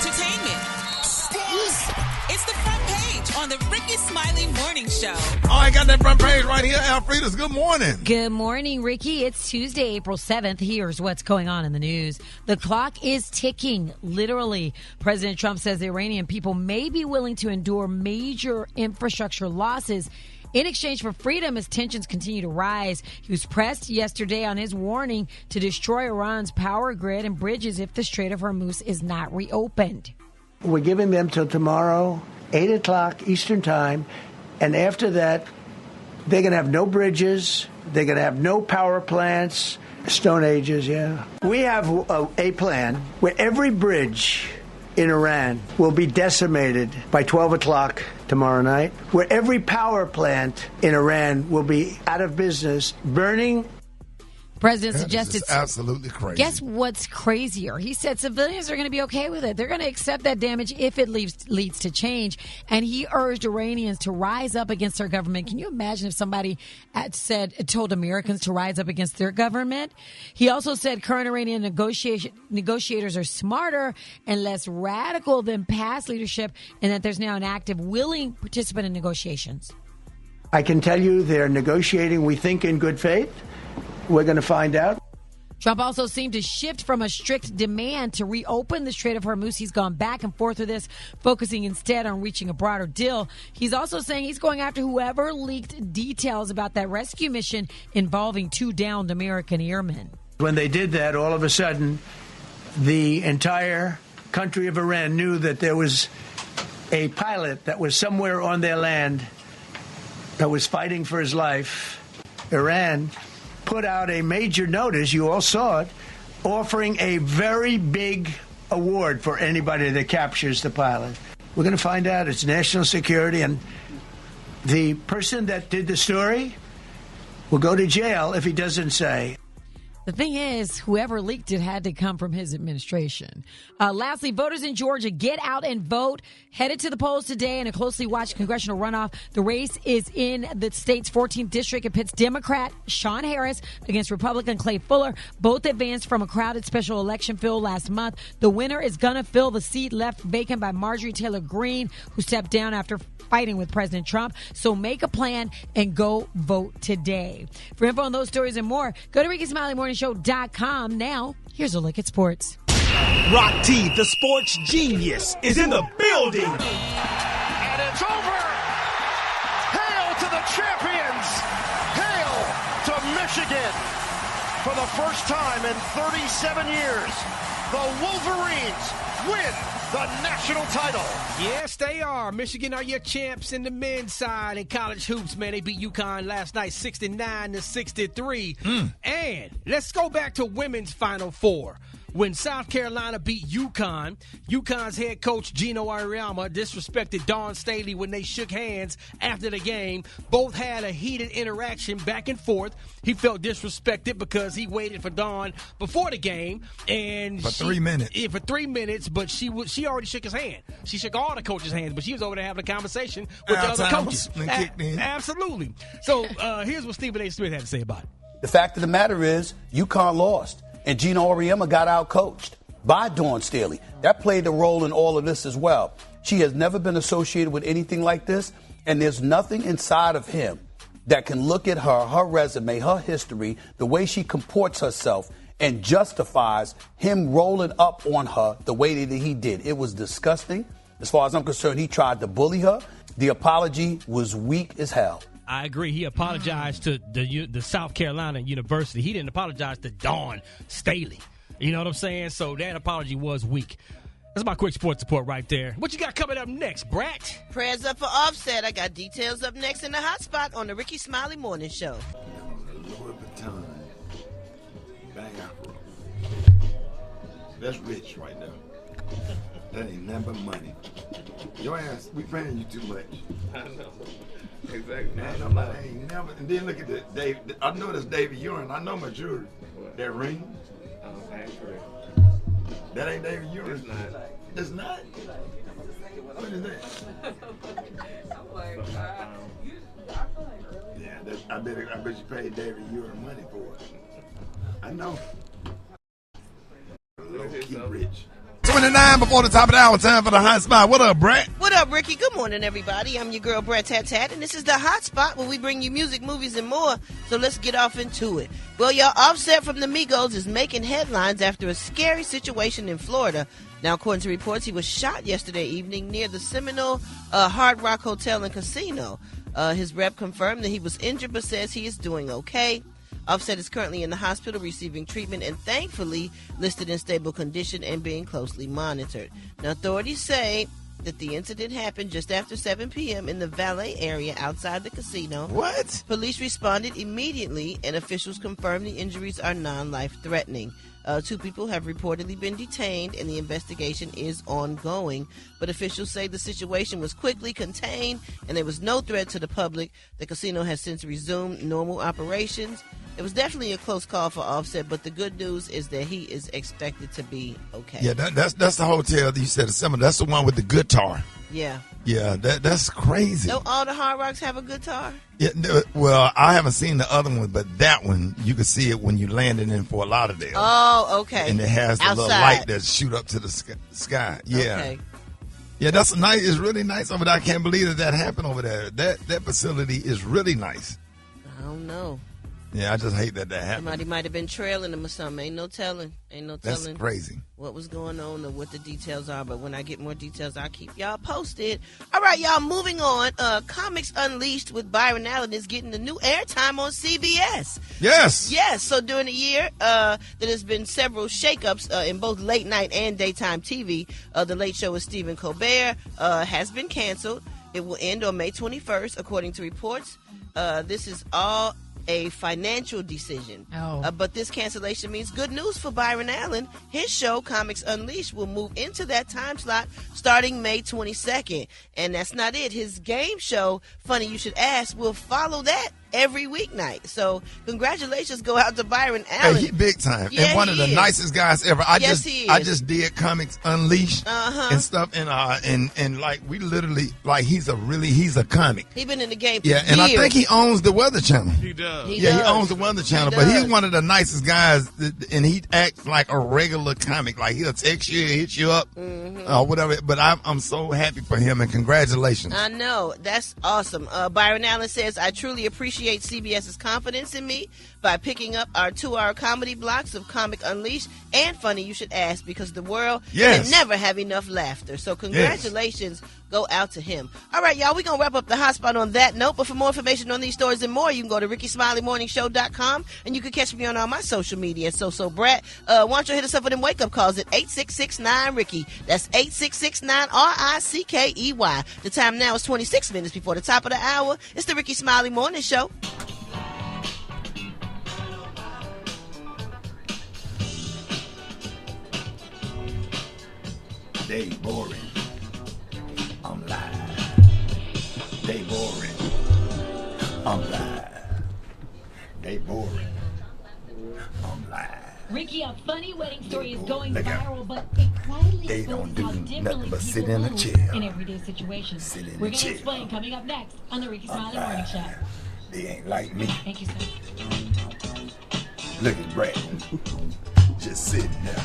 entertainment. It's the front page on the Rickey Smiley Morning Show. Oh, I got that front page right here. Alfreda's, good morning. Good morning, Ricky. It's Tuesday, April 7th. Here's what's going on in the news. The clock is ticking, literally. President Trump says the Iranian people may be willing to endure major infrastructure losses in exchange for freedom as tensions continue to rise. He was pressed yesterday on his warning to destroy Iran's power grid and bridges if the Strait of Hormuz is not reopened. We're giving them till tomorrow, 8 o'clock Eastern Time, and after that, they're going to have no bridges, they're going to have no power plants, Stone Ages, yeah. We have a plan where every bridge in Iran will be decimated by 12 o'clock tomorrow night, where every power plant in Iran will be out of business, burning. The president suggested absolutely crazy. Guess what's crazier? He said civilians are going to be okay with it. They're going to accept that damage if it leads to change. And he urged Iranians to rise up against their government. Can you imagine if somebody told Americans to rise up against their government? He also said current Iranian negotiators are smarter and less radical than past leadership, and that there's now an active, willing participant in negotiations. I can tell you they're negotiating, we think, in good faith. We're going to find out. Trump also seemed to shift from a strict demand to reopen the Strait of Hormuz. He's gone back and forth with this, focusing instead on reaching a broader deal. He's also saying he's going after whoever leaked details about that rescue mission involving 2 downed American airmen. When they did that, all of a sudden, the entire country of Iran knew that there was a pilot that was somewhere on their land that was fighting for his life. Iran put out a major notice, you all saw it, offering a very big award for anybody that captures the pilot. We're going to find out. It's national security, and the person that did the story will go to jail if he doesn't say. The thing is, whoever leaked it had to come from his administration. Lastly, voters in Georgia, get out and vote. Headed to the polls today in a closely watched congressional runoff. The race is in the state's 14th district. It pits Democrat Sean Harris against Republican Clay Fuller. Both advanced from a crowded special election field last month. The winner is going to fill the seat left vacant by Marjorie Taylor Greene, who stepped down after fighting with President Trump. So make a plan and go vote today. For info on those stories and more, go to RickeySmileyMorningShow.com. Now, here's a look at sports. Rock T, the sports genius, is in the building. And it's over. Hail to the champions. Hail to Michigan. For the first time in 37 years, the Wolverines win the national title. Yes, they are. Michigan are your champs in the men's side in college hoops, man. They beat UConn last night 69-63. And let's go back to women's Final Four. When South Carolina beat UConn, UConn's head coach Gino Auriemma disrespected Dawn Staley when they shook hands after the game. Both had a heated interaction back and forth. He felt disrespected because he waited for Dawn before the game, and for 3 minutes. Yeah, for 3 minutes, but she already shook his hand. She shook all the coaches' hands, but she was over there having a conversation with the other coaches. Absolutely. So here's what Stephen A. Smith had to say about it. The fact of the matter is, UConn lost. And Gino Auriemma got out-coached by Dawn Staley. That played a role in all of this as well. She has never been associated with anything like this, and there's nothing inside of him that can look at her resume, her history, the way she comports herself, and justifies him rolling up on her the way that he did. It was disgusting. As far as I'm concerned, he tried to bully her. The apology was weak as hell. I agree. He apologized to the South Carolina University. He didn't apologize to Dawn Staley. You know what I'm saying? So that apology was weak. That's my quick sports report right there. What you got coming up next, Brat? Prayers up for Offset. I got details up next in the hot spot on the Rickey Smiley Morning Show. That's rich right now. That ain't nothing but money. Your ass, we paying you too much. I know. Exactly. Man, I ain't never. And then look at the Dave. I know that's David Urine. I know my jewelry. What? That ring. That ain't David Urine. It's not. It's not. What is that? Yeah, I bet you paid David Urine money for it. I know. Low key rich. 29 before the top of the hour. Time for the hot spot. What up, Brat? What up, Ricky? Good morning, everybody. I'm your girl, Brat Tat Tat, and this is the hot spot where we bring you music, movies, and more. So let's get off into it. Well, y'all, Offset from the Migos is making headlines after a scary situation in Florida. Now, according to reports, he was shot yesterday evening near the Seminole Hard Rock Hotel and Casino. His rep confirmed that he was injured but says he is doing okay. Offset is currently in the hospital receiving treatment and thankfully listed in stable condition and being closely monitored. Now, authorities say that the incident happened just after 7 p.m. in the valet area outside the casino. What? Police responded immediately, and officials confirmed the injuries are non-life-threatening. 2 people have reportedly been detained, and the investigation is ongoing. But officials say the situation was quickly contained, and there was no threat to the public. The casino has since resumed normal operations. It was definitely a close call for Offset, but the good news is that he is expected to be okay. Yeah, that's the hotel that you said. That's the one with the guitar. Yeah. Yeah, that's crazy. Don't all the Hard Rocks have a guitar? Yeah, well, I haven't seen the other one, but that one, you can see it when you landing in Fort Lauderdale. Oh, okay. And it has the outside little light that shoot up to the sky. Yeah. Okay. Yeah, that's nice. It's really nice over there. I can't believe that happened over there. That facility is really nice. I don't know. Yeah, I just hate that happened. Somebody might have been trailing him or something. Ain't no telling. That's crazy. What was going on or what the details are. But when I get more details, I'll keep y'all posted. All right, y'all, moving on. Comics Unleashed with Byron Allen is getting the new airtime on CBS. Yes. Yes. So during the year, there has been several shakeups in both late night and daytime TV. The Late Show with Stephen Colbert has been canceled. It will end on May 21st, according to reports. This is all a financial decision. But this cancellation means good news for Byron Allen. His show, Comics Unleashed, will move into that time slot starting May 22nd. And that's not it. His game show, Funny You Should Ask, will follow that every weeknight. So congratulations go out to Byron Allen. Hey, he big time. Yeah, and one of the nicest guys ever. He is. I just did Comics Unleashed and stuff, and like we literally he's a comic. He's been in the game for years. And I think he owns the Weather Channel. He does. He owns the Weather Channel, but he's one of the nicest guys, and he acts like a regular comic. Like he'll text you, hit you up, or whatever. But I'm so happy for him, and congratulations. I know. That's awesome. Byron Allen says, I truly appreciate CBS's confidence in me by picking up our 2-hour comedy blocks of Comic Unleashed and Funny You Should Ask, because the world can never have enough laughter. So congratulations go out to him. All right, y'all, we're going to wrap up the hot spot on that note. But for more information on these stories and more, you can go to RickySmileyMorningShow.com, and you can catch me on all my social media. So Brat, why don't you hit us up with them wake-up calls at 866-9-RICKY. That's 866-9-RICKEY. The time now is 26 minutes before the top of the hour. It's the Rickey Smiley Morning Show. They boring. I'm live. They boring. I'm live. They boring. I'm live. Ricky, a funny wedding story is going Look out. viral, but it quietly They don't do how nothing differently but sit people in a move chair. in everyday situations. Sit in We're a going to chair. explain coming up next on the Rickey Smiley Morning Show. They ain't like me. Thank you, sir. Look at Brat. Just sitting there.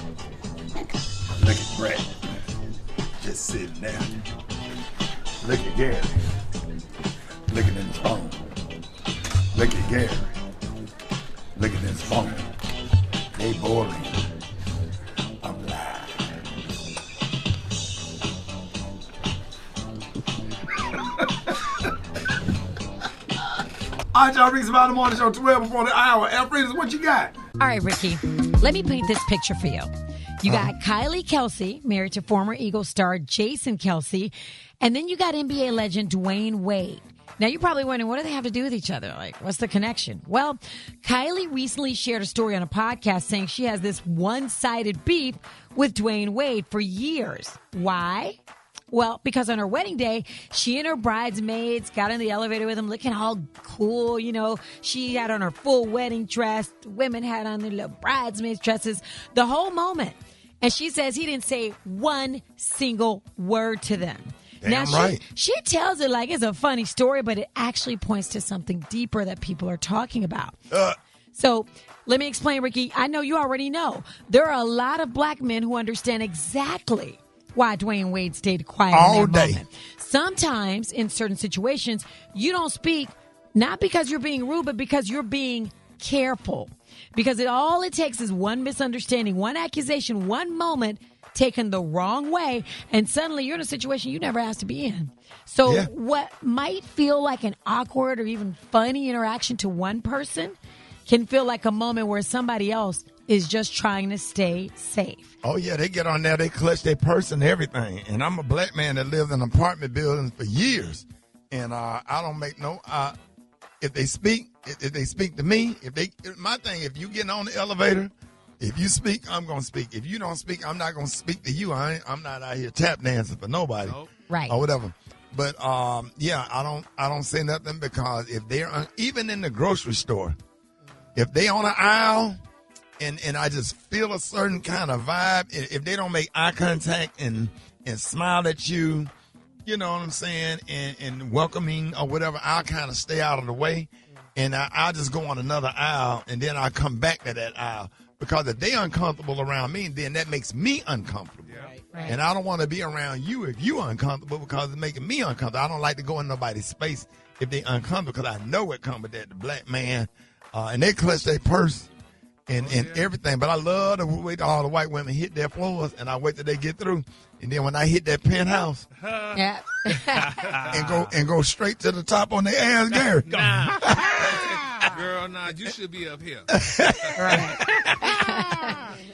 Look at Brat. Just sitting there. Look at Gary. Looking at his phone. Look at Gary. Looking at his phone. They boring. I'm live. All right, y'all, Rickey Smiley Morning Show, 12 before the hour. Alfreda's, what you got? All right, Ricky, let me paint this picture for you. You got Kylie Kelcie, married to former Eagles star Jason Kelcie, and then you got NBA legend Dwyane Wade. Now, you're probably wondering, what do they have to do with each other? Like, what's the connection? Well, Kylie recently shared a story on a podcast saying she has this one-sided beef with Dwyane Wade for years. Why? Well, because on her wedding day, she and her bridesmaids got in the elevator with him looking all cool. You know, she had on her full wedding dress. The women had on their little bridesmaids dresses. The whole moment. And she says he didn't say one single word to them. Damn now, right. she tells it like it's a funny story, but it actually points to something deeper that people are talking about. So let me explain, Ricky. I know you already know. There are a lot of black men who understand exactly why Dwyane Wade stayed quiet all in that day. moment. Sometimes in certain situations, you don't speak not because you're being rude, but because you're being careful. Because all it takes is one misunderstanding, one accusation, one moment taken the wrong way, and suddenly you're in a situation you never asked to be in. So what might feel like an awkward or even funny interaction to one person can feel like a moment where somebody else is just trying to stay safe. Oh, yeah, they get on there, they clutch their purse and everything. And I'm a black man that lived in apartment buildings for years. And I don't make no, if they speak to me, my thing, if you get on the elevator, if you speak, I'm going to speak. If you don't speak, I'm not going to speak to you. I'm not out here tap dancing for nobody. Nope. Right. Or whatever. But, I don't say nothing because if they're, even in the grocery store, if they on an aisle and I just feel a certain kind of vibe, if they don't make eye contact and smile at you, you know what I'm saying, and welcoming or whatever, I'll kind of stay out of the way. And I'll just go on another aisle, and then I'll come back to that aisle. Because if they're uncomfortable around me, then that makes me uncomfortable. Right. And I don't want to be around you if you're uncomfortable because it's making me uncomfortable. I don't like to go in nobody's space if they're uncomfortable because I know it comes with that, the black man. And they clutch their purse and everything. But I love to wait till all the white women hit their floors, and I wait till they get through. And then when I hit that penthouse and go straight to the top on their ass, Gary. Girl, you should be up here.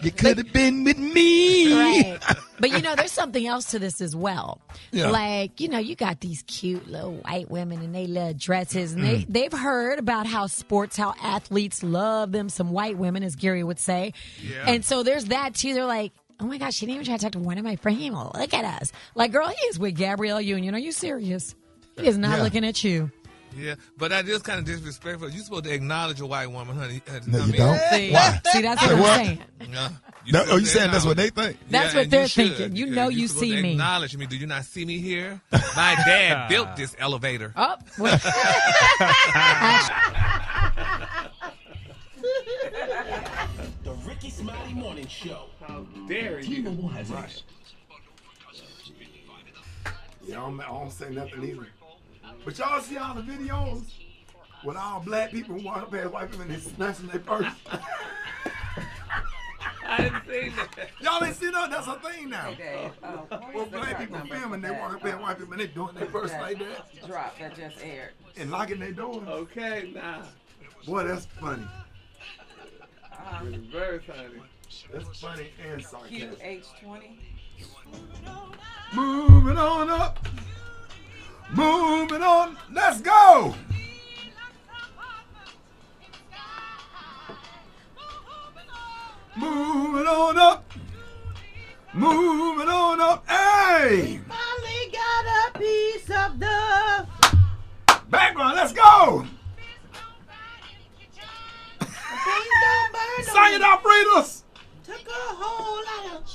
You could have been with me. Right. But, there's something else to this as well. Yeah. Like, you got these cute little white women and they love dresses. And they've heard about how athletes love them, some white women, as Gary would say. Yeah. And so there's that, too. They're like, oh, my gosh, she didn't even try to talk to one of my friends. Look at us. Like, girl, he is with Gabrielle Union. Are you serious? He is not looking at you. Yeah, but that is kind of disrespectful. You're supposed to acknowledge a white woman, honey. No, you don't. Why? See, that's what I'm saying. You saying that's what they think? That's what they're thinking. You see me. Acknowledge me. Do you not see me here? My dad built this elevator. Oh, well. The Rickey Smiley Morning Show. How dare you? T-Mobile has it. Yeah, I don't say nothing either. But y'all see all the videos with all black people who walk past white people and they snatching their purse? I didn't see that. Y'all ain't see that? That's a thing now. Well, black people filming, they walk past white people and they doing their purse like that. Drop that just aired. And locking their doors. Okay, nah. Boy, that's funny. It's very funny. That's funny and sarcastic. QH20. Moving on up. Moving on. Let's go. Moving on up. Moving on up. Hey. Finally got a piece of the background. Let's go. Science operators. Took a whole lot of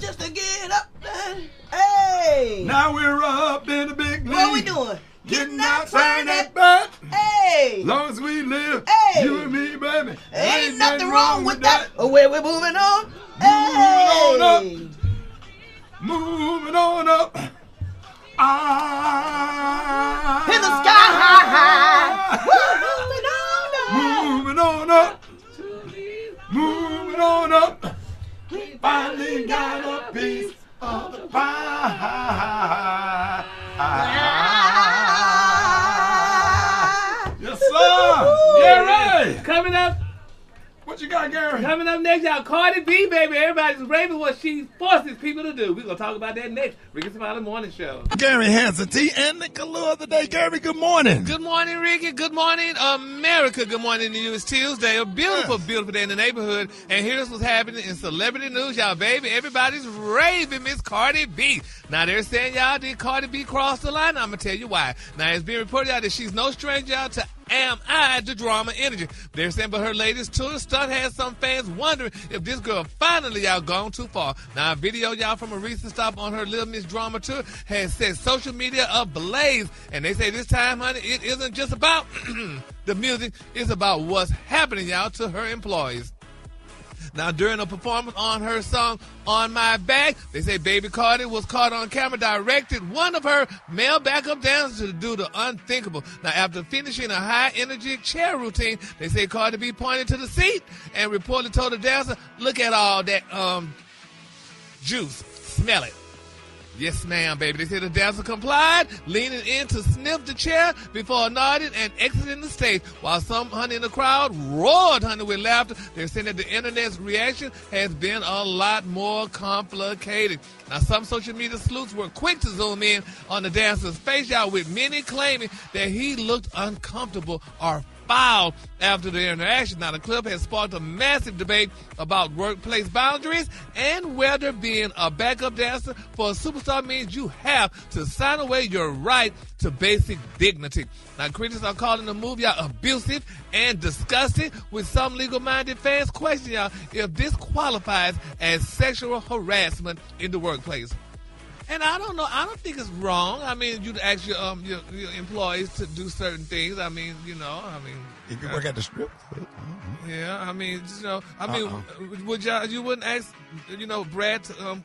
just to get up there. Hey. Now we're up in the big league. What we doing? Getting out, turn that back. Hey. Long as we live, hey. You and me, baby. Ain't nothing wrong with that. Where we're moving on. Moving on up. Moving on up. In the sky high. Moving on up. Moving on up. We finally got a piece of the pie. Yes, sir. Gary. Coming up. What you got, Gary? Coming up next, y'all, Cardi B, baby. Everybody's raving what she forces people to do. We're going to talk about that next. Rickey Smiley Morning Show. Gary Hansen, T, and the color of the day. Gary, good morning. Good morning, Ricky. Good morning, America. Good morning to you. It's Tuesday. A beautiful, beautiful day in the neighborhood. And here's what's happening in celebrity news, y'all, baby. Everybody's raving Miss Cardi B. Now, they're saying, y'all, did Cardi B cross the line? I'm going to tell you why. Now, it's being reported out that she's no stranger out to Am I the drama energy? They're saying, but her latest tour stunt has some fans wondering if this girl finally y'all gone too far. Now, a video y'all from a recent stop on her Little Miss Drama tour has set social media ablaze, and they say this time, honey, it isn't just about The music is about what's happening, y'all, to her employees. Now, during a performance on her song, On My Back, they say Baby Cardi was caught on camera directed one of her male backup dancers to do the unthinkable. Now, after finishing a high-energy chair routine, they say Cardi B pointed to the seat and reportedly told the dancer, look at all that juice. Smell it. Yes, ma'am, baby. They said the dancer complied, leaning in to sniff the chair before nodding and exiting the stage. While some honey in the crowd roared, honey, with laughter, they're saying that the internet's reaction has been a lot more complicated. Now, some social media sleuths were quick to zoom in on the dancer's face, y'all, with many claiming that he looked uncomfortable or foul after the interaction. Now, the clip has sparked a massive debate about workplace boundaries and whether being a backup dancer for a superstar means you have to sign away your right to basic dignity. Now, critics are calling the move, y'all, abusive and disgusting, with some legal-minded fans questioning, y'all, if this qualifies as sexual harassment in the workplace. And I don't know. I don't think it's wrong. I mean, you'd ask your employees to do certain things. I mean, if you work at the strip. Yeah, I mean, would you wouldn't ask, Brat to,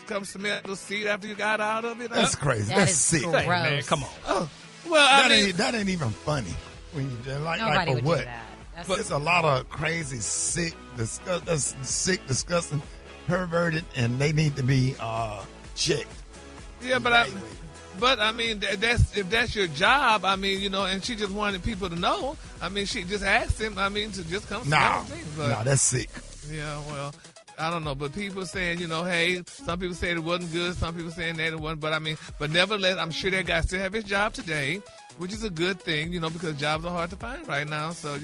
come smell the seat after you got out of it? That's crazy. That's sick. Hey, man, come on. Oh, well, that ain't even funny. When you Nobody would what? do that. But it's a lot of crazy, sick, disgusting, perverted, and they need to be checked. Yeah, but I mean, if that's your job, I mean, and she just wanted people to know. I mean, she just asked him, to just come smell the thing. No, that's sick. Yeah, well, I don't know, but people saying, hey, some people said it wasn't good, some people saying that it wasn't, but nevertheless, I'm sure that guy still have his job today, which is a good thing, because jobs are hard to find right now. So,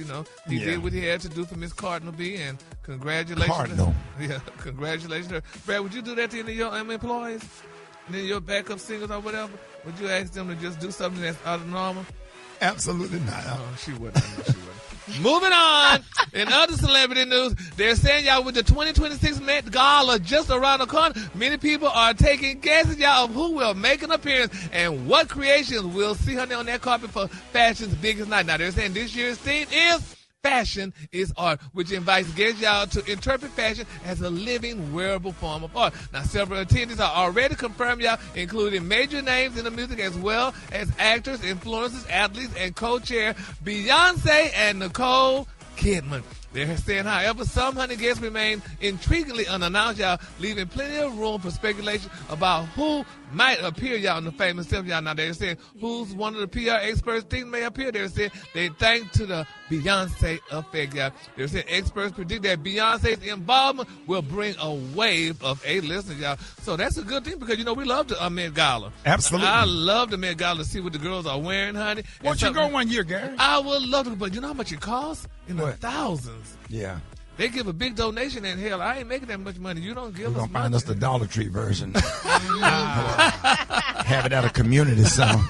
he did what he had to do for Miss Cardinal B, and congratulations. Cardinal. Congratulations to her. Brad, would you do that to any of your employees? Any of your backup singers or whatever? Would you ask them to just do something that's out of normal? Absolutely not. Oh, she wouldn't. Moving on, in other celebrity news, they're saying, y'all, with the 2026 Met Gala just around the corner, many people are taking guesses, y'all, of who will make an appearance and what creations we'll see honey on that carpet for fashion's biggest night. Now, they're saying this year's theme is Fashion is Art, which invites guests, y'all, to interpret fashion as a living, wearable form of art. Now, several attendees are already confirmed, y'all, including major names in the music as well as actors, influencers, athletes, and co-chair Beyonce and Nicole Kidman. They're saying, however, some honey guests remain intriguingly unannounced, y'all, leaving plenty of room for speculation about who might appear, y'all, in the famous stuff, y'all. Now, they're saying who's one of the PR experts think may appear. They're saying they thank to the Beyonce effect, y'all. They're saying experts predict that Beyonce's involvement will bring a wave of A-listers, y'all. So that's a good thing because, we love the Met Gala. Absolutely. I love the Met Gala to see what the girls are wearing, honey. Won't you go one year, Gary? I would love to, but you know how much it costs? In the thousands. Yeah. They give a big donation, and hell, I ain't making that much money. You don't give us money. We're going to find us the Dollar Tree version. Have it at a community song.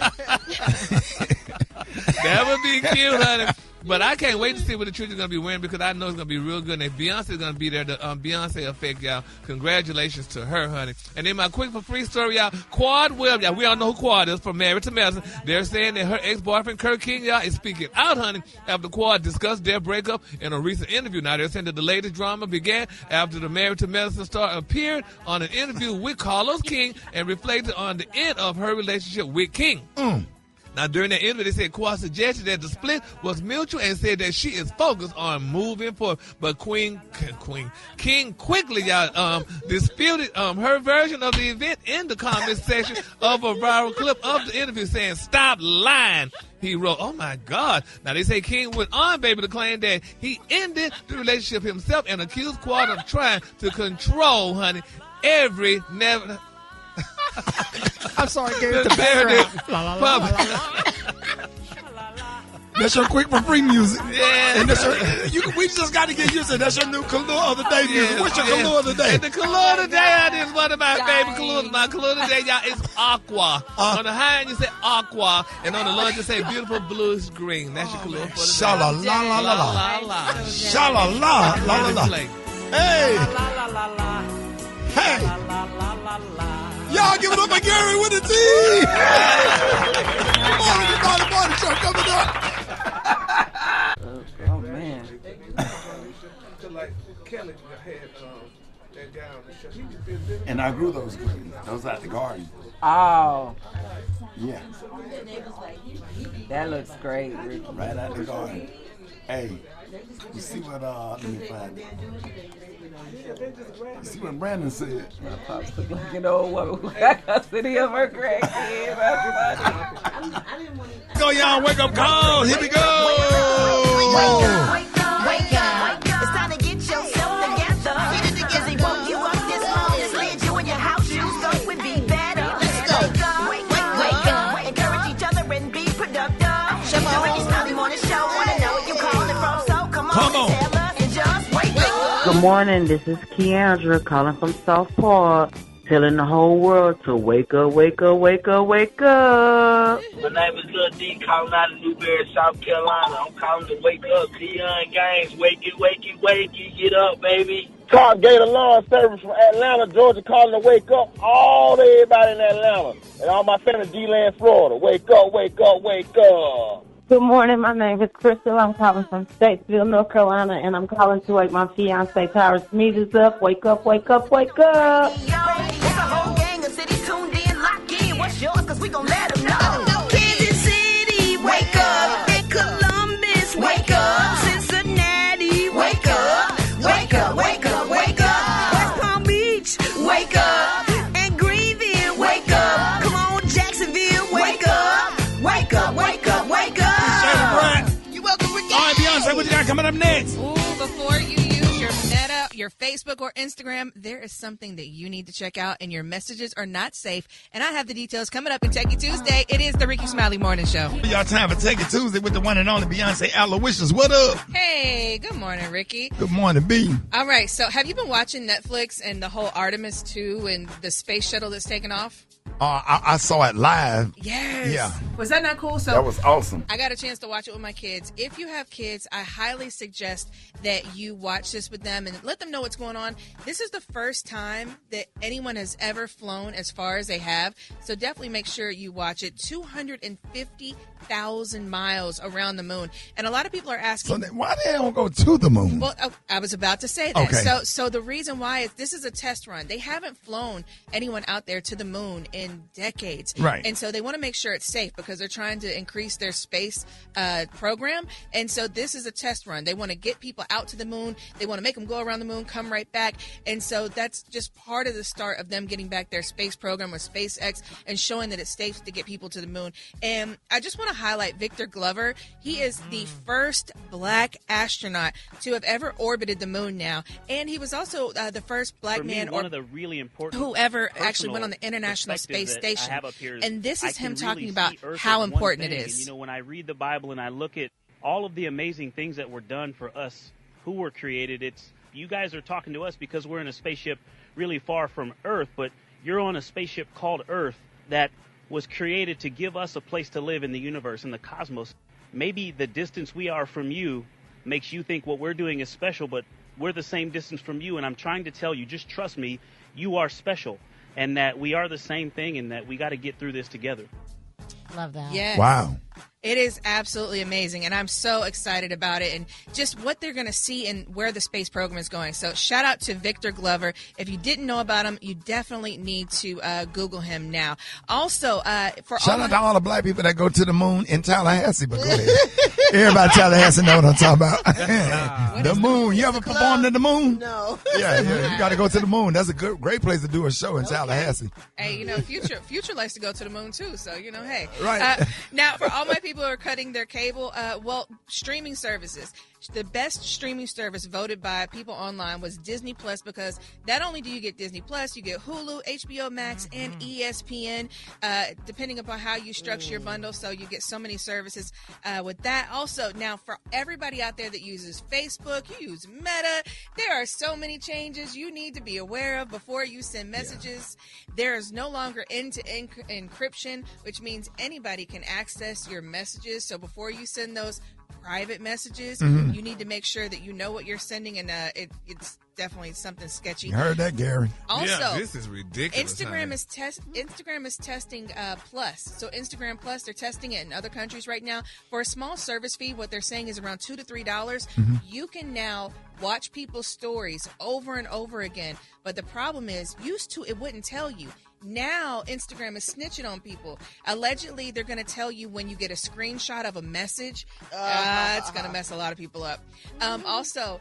That would be cute, honey. But I can't wait to see what the children are going to be wearing because I know it's going to be real good. And if Beyonce is going to be there, the Beyonce effect, y'all, congratulations to her, honey. And then my quick for free story, y'all, Quad Webb, y'all, we all know who Quad is, from Married to Medicine. They're saying that her ex-boyfriend, Kirk King, y'all, is speaking out, honey, after Quad discussed their breakup in a recent interview. Now, they're saying that the latest drama began after the Married to Medicine star appeared on an interview with Carlos King and reflected on the end of her relationship with King. Now, during that interview, they said Quad suggested that the split was mutual and said that she is focused on moving forward. But King quickly, y'all, disputed her version of the event in the comment section of a viral clip of the interview saying, "Stop lying," he wrote. Oh, my God. Now, they say King went on, baby, to claim that he ended the relationship himself and accused Quad of trying to control, honey, every never... I'm sorry, Gary. The background. That's your quick for free music. Yeah. And that's we just got to get used to it. That's your new Color of the Day music. What's your Color of the Day? And the Color of the Day is one of my favorite colors. My Color of the Day, y'all, is aqua. On the high end, you say aqua. And on the low, you say beautiful bluish green. That's your Color for the Day. Sha-la-la-la-la-la. Sha-la-la-la-la-la. Hey. Hey. Y'all give it up for Gary with the T. Morning show coming up. And I grew those greens. Those out the garden. Oh, Yeah, that looks great, Ricky. right out the garden. Hey, you see what, let me find it. You see what Brandon said? My pops look like an old woman who got custody of her grandkid. That's funny. Go, y'all. Wake up call. Here we go. Wake up. It's time to get yourself together. Cause they woke you up this morning, slid you in your house shoes, so it would be better. Let's go. Wake up. Encourage each other and be productive. The Rickey Smiley Morning Show. Wanna know where you calling from, so come on. Tell us and just wake up. Good morning. This is Keandra calling from Southport, telling the whole world to wake up, wake up, wake up, wake up. My name is Lil D, calling out of Newberry, South Carolina. I'm calling to wake up. Keon Gaines, wakey, wakey, wakey. Get up, baby. Clark Gator Lawn Service from Atlanta, Georgia, calling to wake up all everybody in Atlanta and all my family in D-Land, Florida. Wake up, wake up, wake up. Good morning. My name is Crystal. I'm calling from Statesville, North Carolina, and I'm calling to wake my fiance Tyrus Smeezes up. Wake up, wake up, wake up. It's a whole gang of cities tuned in, locked in. What's yours? Cause we gon' let them know. Kansas City, wake up. And Columbus, wake up. Cincinnati, wake up. Wake up, wake up, wake up. West Palm Beach, wake up. And Greenville, wake up. Come on, Jacksonville, wake up. Wake up, wake up, wake up. You're welcome, Rickey. All right, Beyonce, what you got coming up next? Ooh, before you use your Meta, your Facebook, or Instagram, there is something that you need to check out, and your messages are not safe. And I have the details coming up in Techie Tuesday. It is the Rickey Smiley Morning Show. Y'all time for Techie Tuesday with the one and only Beyonce Alowishus. What up? Hey, good morning, Ricky. Good morning, B. All right, so have you been watching Netflix and the whole Artemis 2 and the space shuttle that's taken off? I saw it live. Yes. Yeah. Was that not cool? So That was awesome. I got a chance to watch it with my kids. If you have kids, I highly suggest that you watch this with them and let them know what's going on. This is the first time that anyone has ever flown as far as they have. So definitely make sure you watch it. 250,000 miles around the moon. And a lot of people are asking, So why they don't go to the moon? well, I was about to say that. Okay. So the reason why is this is a test run. They haven't flown anyone out there to the moon in decades. Right. And so they want to make sure it's safe because they're trying to increase their space program. And so this is a test run. They want to get people out to the moon. They want to make them go around the moon, come right back. And so that's just part of the start of them getting back their space program with SpaceX and showing that it's safe to get people to the moon. And I just want to highlight Victor Glover. He is the first black astronaut to have ever orbited the moon now. And he was also the first black For me, man one or of the really important whoever actually personal went on the International Space perspectives that I Station. have up here is And this I is him can talking really about see Earth how as one important it thing. is. And, when I read the Bible and I look at all of the amazing things that were done for us who were created, it's you guys are talking to us because we're in a spaceship really far from Earth, but you're on a spaceship called Earth that was created to give us a place to live in the universe, in the cosmos. Maybe the distance we are from you makes you think what we're doing is special, but we're the same distance from you, and I'm trying to tell you, just trust me, you are special, and that we are the same thing, and that we got to get through this together. Love that. Yes. Wow. It is absolutely amazing, and I'm so excited about it and just what they're going to see and where the space program is going. So shout out to Victor Glover. If you didn't know about him, you definitely need to Google him now. Also, for Shout out to all the black people that go to the moon in Tallahassee. But go ahead. Everybody in Tallahassee know what I'm talking about. The moon. You ever performed at the moon? No. Yeah. You got to go to the moon. That's a great place to do a show in Tallahassee. Hey, Future likes to go to the moon too. So hey. Right. Now, for all my people who are cutting their cable, streaming services. The best streaming service voted by people online was Disney Plus, because not only do you get Disney Plus, you get Hulu, HBO Max, and ESPN, depending upon how you structure your bundle. So you get so many services with that. Also, now for everybody out there that uses Facebook, you use Meta, there are so many changes you need to be aware of before you send messages. Yeah. There is no longer end-to-end encryption, which means anybody can access your messages. So before you send those private messages, you need to make sure that you know what you're sending, and it's definitely something sketchy. You heard that, Gary? Also, yeah, this is ridiculous. Instagram is testing Plus. So Instagram Plus, they're testing it in other countries right now for a small service fee. What they're saying is around $2 to $3. You can now watch people's stories over and over again. But the problem is, used to it wouldn't tell you. Now Instagram is snitching on people. Allegedly, they're going to tell you when you get a screenshot of a message. It's going to mess a lot of people up. Also,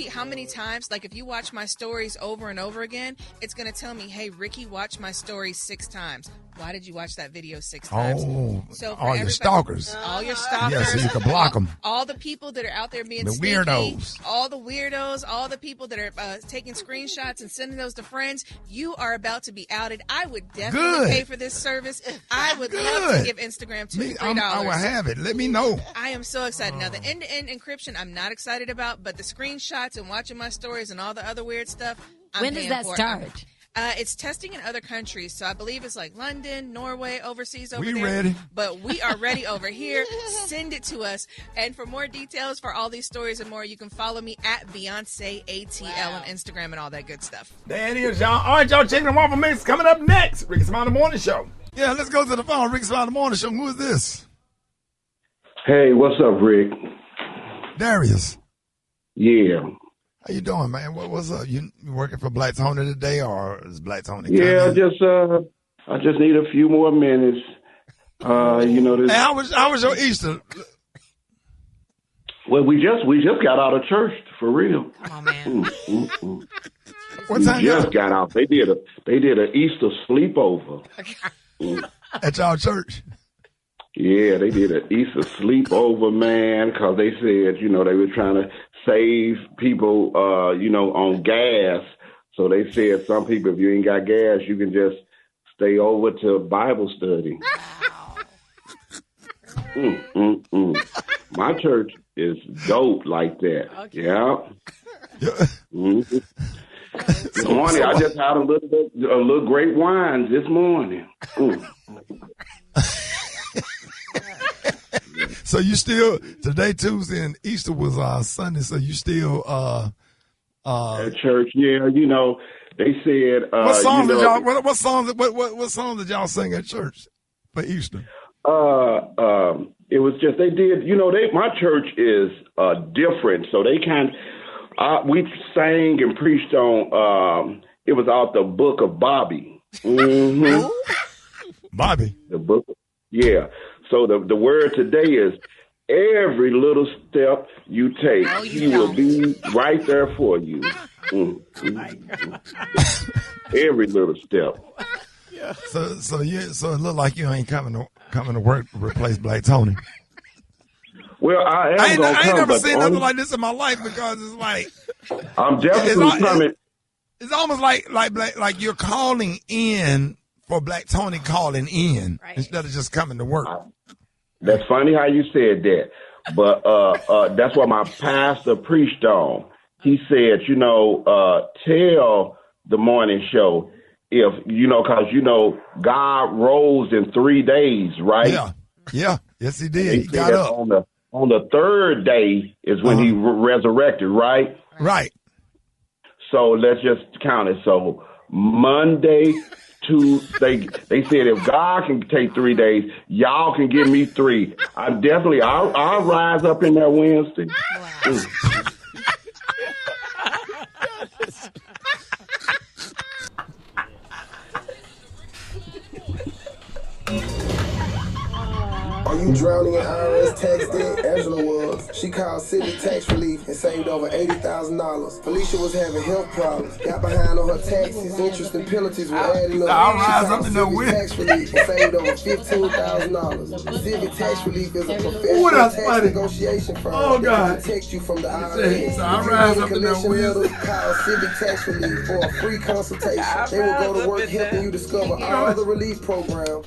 how many times, like if you watch my stories over and over again, it's going to tell me, hey, Ricky, watch my stories 6 times. Why did you watch that video 6 times? Oh, so all your stalkers. All your stalkers. Yeah, so you can block them. All the people that are out there being the sneaky, weirdos. all the weirdos, all the people that are taking screenshots and sending those to friends. You are about to be outed. I would definitely pay for this service. I would love to give Instagram $2 to $3. I will have it. Let me know. I am so excited. Now, the end-to-end encryption, I'm not excited about, but the screenshots and watching my stories and all the other weird stuff, When does that start? It's testing in other countries, so I believe it's like London, Norway, overseas over there. We ready. But we are ready over here. Send it to us. And for more details, for all these stories and more, you can follow me at Beyonce ATL on Instagram and all that good stuff. There it is, y'all. All right, y'all, checking the Waffle Mix coming up next. Rickey Smiley Morning Show. Yeah, let's go to the phone. Rickey Smiley Morning Show. Who is this? Hey, what's up, Rick? Darius. Yeah. How you doing, man? What's up? You working for Black Tony today, or is Black Tony? Yeah, I just need a few more minutes. This. Hey, how was your Easter? Well, we just got out of church for real. Come on, man. What time? We just got out. They did an Easter sleepover. At y'all church? Yeah, they did an Easter sleepover, man, because they said, they were trying to save people, on gas. So they said some people, if you ain't got gas, you can just stay over to Bible study. My church is dope like that. Okay. Yeah. This morning, I just had a little great wine this morning. So you still, today Tuesday and Easter was Sunday, so you still at church? Yeah, they said what songs did y'all what songs did y'all sing at church for Easter? It was just they did, my church is different, so they we sang and preached on it was out the book of Bobby. Mm-hmm. Bobby. The book. Yeah. So the word today is every little step you take, he will be right there for you. Every little step. Yeah. So it looked like you ain't coming to work to replace Black Tony. Well, I ain't never seen nothing like this in my life, because it's like I'm definitely coming. It's almost like you're calling in for Black Tony calling in instead of just coming to work. That's funny how you said that, but that's what my pastor preached on. He said, tell the morning show if because God rose in 3 days, right? Yeah, yes, he did. He got up on the third day is when he resurrected, right? Right. So let's just count it. So Monday. They said if God can take 3 days, y'all can give me 3. I'll rise up in there Wednesday. Are you drowning in IRS tax debt? Angela was. She called City Tax Relief and saved over $80,000. Felicia was having health problems. Got behind on her taxes. Interest and penalties were adding up. I'll rise up in the wind. Tax Relief and saved over $15,000. Civic Tax Relief is a professional tax negotiation firm that protects you from the IRS. So I'll rise up in the wind. Call Civic Tax Relief for a free consultation. They will go to work helping you discover all the relief programs.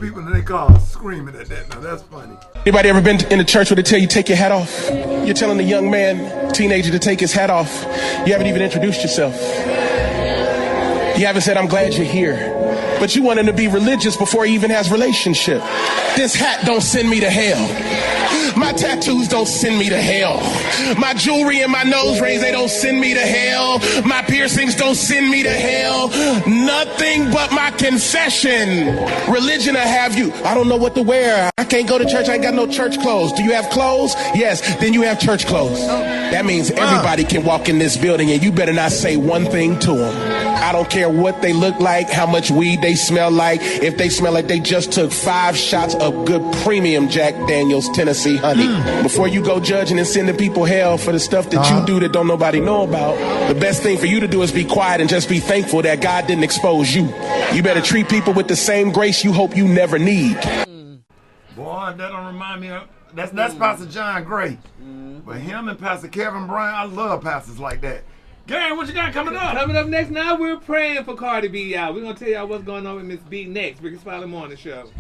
People they call screaming at that. Now that's funny. Anybody ever been in a church where they tell you take your hat off? You're telling a young man, teenager, to take his hat off. You haven't even introduced yourself. You haven't said, I'm glad you're here. But you want him to be religious before he even has relationship. This hat don't send me to hell. My tattoos don't send me to hell. My jewelry and my nose rings, they don't send me to hell. My piercings don't send me to hell. Nothing but my confession. Religion will have you. I don't know what to wear. I can't go to church. I ain't got no church clothes. Do you have clothes? Yes. Then you have church clothes. That means everybody can walk in this building and you better not say one thing to them. I don't care what they look like, how much weed they smell like, if they smell like they just took 5 shots of good premium Jack Daniels Tennessee honey. Before you go judging and sending people hell for the stuff that you do that don't nobody know about, the best thing for you to do is be quiet and just be thankful that God didn't expose you. You better treat people with the same grace you hope you never need. Boy, that don't remind me of, that's Pastor John Gray. But him and Pastor Kevin Brown, I love pastors like that. Gary, what you got coming up? Coming up next, now we're praying for Cardi B, y'all. We're going to tell y'all what's going on with Miss B next. Rickey Smiley Morning Show.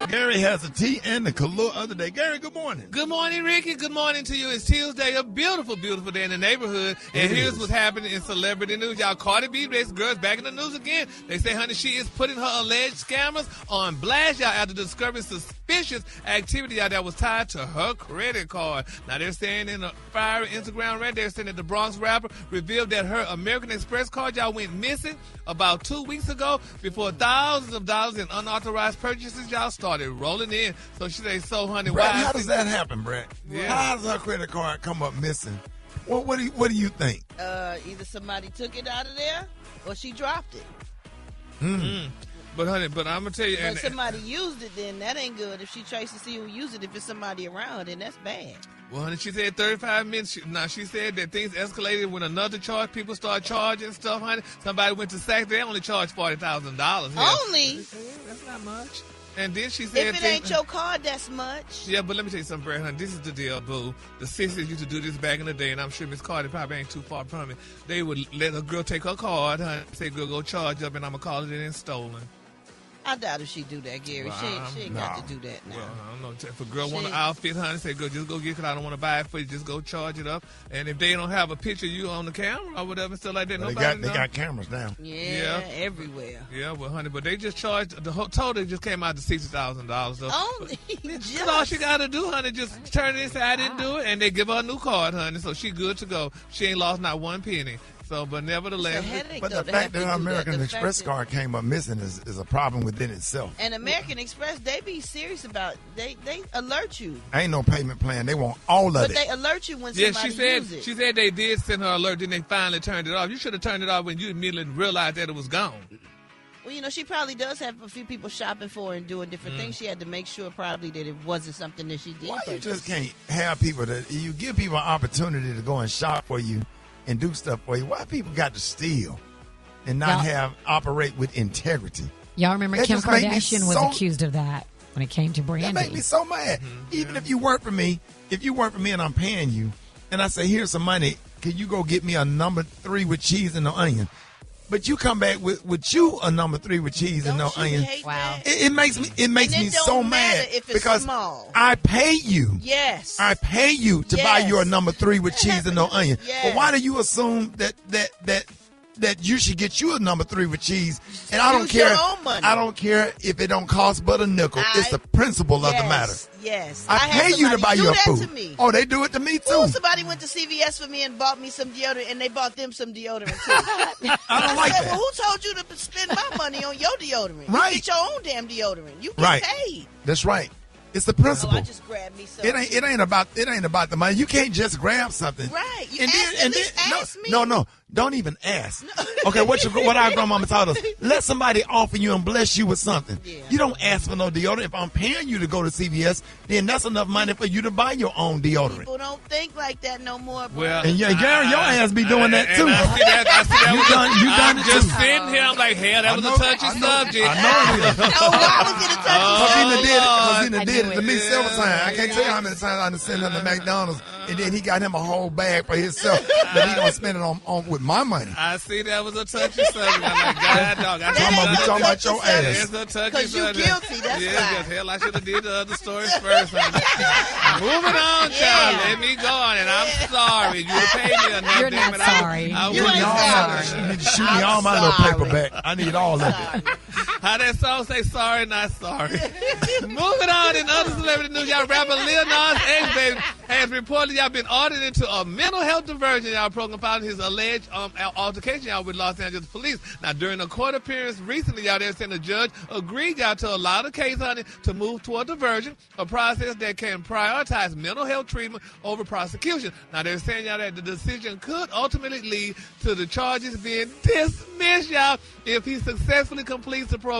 Gary has the tea and the Kahlua other day. Gary, good morning. Good morning, Ricky. Good morning to you. It's Tuesday, a beautiful, beautiful day in the neighborhood. And here's what's happening in celebrity news. Y'all, Cardi B, this girl's back in the news again. They say, honey, she is putting her alleged scammers on blast, y'all, after discovering suspicious activity, y'all, that was tied to her credit card. Now, they're saying in a fiery Instagram rant, they're saying that the Bronx rapper revealed that her American Express card, y'all, went missing about 2 weeks ago before thousands of dollars in unauthorized purchases, y'all, started rolling in. So she say, so honey, Brad, why? how does that happen, Brad? Yeah. How does her credit card come up missing? What do you think? Either somebody took it out of there or she dropped it. But honey, but I'm gonna tell you, If somebody used it, then that ain't good. If she tries to see who used it, if it's somebody around, then that's bad. well, honey, she said 35 minutes. Now she said that things escalated when another charge. People start charging stuff, honey. Somebody went to Saks. They only charged $40,000. Only? That's not much. And then she said, if it ain't your card, that's much. Yeah, but let me tell you something, Brad, honey. This is the deal, boo. The sisters used to do this back in the day, and I'm sure Miss Cardi probably ain't too far from it. They would let a girl take her card, honey, say, girl, go charge up, and I'm going to call it in stolen. I doubt if she do that, Gary. Well, she ain't got to do that now. Well, I don't know. If a girl want an outfit, honey, say, girl, just go get it because I don't want to buy it for you. Just go charge it up. And if they don't have a picture of you on the camera or whatever, stuff like that, Well, nobody they got cameras now. Yeah, everywhere. Yeah, well, honey, but they just charged, the whole total just came out to $60,000. So, only? That's all she got to do, honey, just turn it and say, I didn't do it, and they give her a new card, honey, so she good to go. She ain't lost not one penny. So, but nevertheless, but the fact that her American Express card came up missing is a problem within itself. And American Express, they be serious about they alert you. Ain't no payment plan. They want all of it. But they alert you when somebody uses it. She said they did send her alert, then they finally turned it off. You should have turned it off when you immediately realized that it was gone. Well, you know, she probably does have a few people shopping for her and doing different things. She had to make sure probably that it wasn't something that she did. Why you just can't have people that you give people an opportunity to go and shop for you and do stuff for you? Why people got to steal and not operate with integrity? Y'all remember That Kim just make me Kardashian was accused of that when it came to Brandy. That make me so mad. Even if you work for me, and I'm paying you, and I say, here's some money, can you go get me a number 3 with cheese and no onion? But you come back with you a number 3 with cheese and no onion. Wow. It makes me so mad if it's because small. I pay you. Yes. I pay you to buy your number 3 with cheese and no onion. Yes. But why do you assume that you should get you a number 3 with cheese? And I don't Use care. your own money. I don't care if it don't cost but a nickel. It's the principle of the matter. Yes. I had pay you to buy somebody your do that food. to me. Oh, they do it to me too. Ooh, somebody went to CVS for me and bought me some deodorant, and they bought them some deodorant too. I don't like said, that. well, who told you to spend my money on your deodorant? Right. You get your own damn deodorant. You get Right. paid. That's right. It's the principle. Oh, I just grabbed me some. It ain't about the money. You can't just grab something. Right. You And ask me. No. Don't even ask. Okay, what our grandmama taught us. Let somebody offer you and bless you with something. Yeah. You don't ask for no deodorant. If I'm paying you to go to CVS, then that's enough money for you to buy your own deodorant. People don't think like that no more. Bro. Well, And Gary, your ass be doing that too. I see that. You done I'm it just too. sitting here. I'm like, hell, that was a touchy subject. I know it is. Why was it a touchy Because he did it to me several times. I can't tell you how many times I done sent him to McDonald's, and then he got him a whole bag for himself, but he gonna spend it on with my money. I see that was a touchy subject. I'm like, God, dog. We talking about your ass. It's a touchy Because you subject. guilty, that's yeah, why. because hell, I should have did the other stories first. Moving on, child. Let me go on, and I'm sorry. You paid me enough. You're not sorry. You need to shoot me all my little paper back. I need all of it. How that song say, sorry, not sorry. Moving on in other celebrity news, y'all rapper Lil Nas X, baby, has reported y'all been ordered into a mental health diversion, y'all, program following his alleged altercation, y'all, with Los Angeles police. Now, during a court appearance recently, y'all, they're saying the judge agreed, y'all, to allow the case, honey, to move toward diversion, a process that can prioritize mental health treatment over prosecution. Now, they're saying, y'all, that the decision could ultimately lead to the charges being dismissed, y'all, if he successfully completes the program,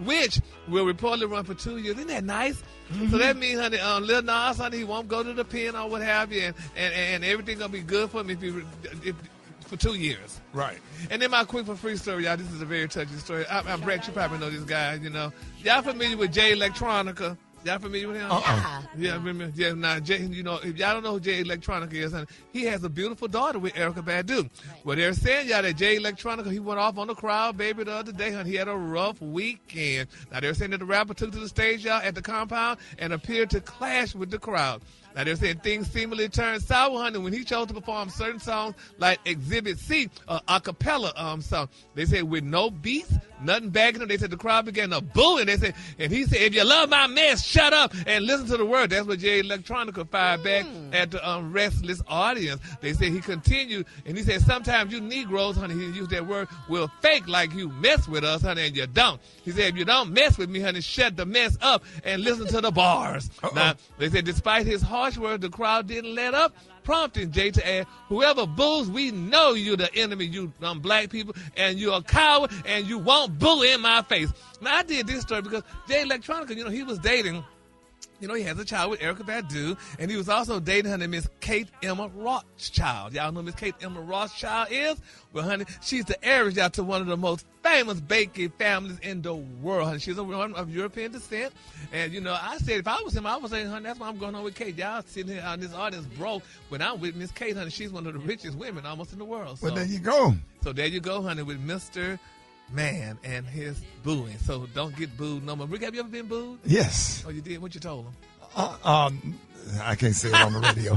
which will reportedly run for 2 years. Isn't that nice? Mm-hmm. So that means, honey, Lil Nas, honey, he won't go to the pen or what have you, and everything gonna be good for him if for 2 years. Right. And then my quick for free story, y'all. This is a very touching story. I'm Brat. You probably know this guy. You know, y'all familiar with Jay Electronica? Y'all familiar with him? Yeah, remember? Yeah, now, Jay, you know, if y'all don't know who Jay Electronica is, honey, he has a beautiful daughter with Erykah Badu. Well, they're saying, y'all, that Jay Electronica, he went off on the crowd, baby, the other day, honey. He had a rough weekend. Now, they're saying that the rapper took to the stage, y'all, at the compound and appeared to clash with the crowd. Now, they're saying things seemingly turned sour, honey, when he chose to perform certain songs like Exhibit C, a cappella song. They said with no beats, nothing backing him. They said the crowd began to boo, and they said, and he said, if you love my mess, shut up and listen to the word. That's what Jay Electronica fired back at the restless audience. They said he continued, and he said, sometimes you Negroes, honey, he used that word, will fake like you mess with us, honey, and you don't. He said, if you don't mess with me, honey, shut the mess up and listen to the bars. Now, they said despite his harsh words, the crowd didn't let up, prompting Jay to add, whoever boos, we know you're the enemy, you black people, and you're a coward, and you won't boo in my face. Now, I did this story because Jay Electronica, you know, he was dating, you know, he has a child with Erykah Badu, and he was also dating her Miss Kate Emma Rothschild. Y'all know Miss Kate Emma Rothschild is? Well, honey, she's the heiress, y'all, to one of the most famous baking families in the world, honey. She's a woman of European descent. And, you know, I said, if I was him, I would say, honey, that's why I'm going on with Kate. Y'all sitting here on this audience broke when I'm with Miss Kate, honey. She's one of the richest women almost in the world. So, well, there you go. So there you go, honey, with Mr. Man and his booing. So don't get booed no more. Rick, have you ever been booed? Yes. Oh, you did? What you told him? I can't say it on the radio.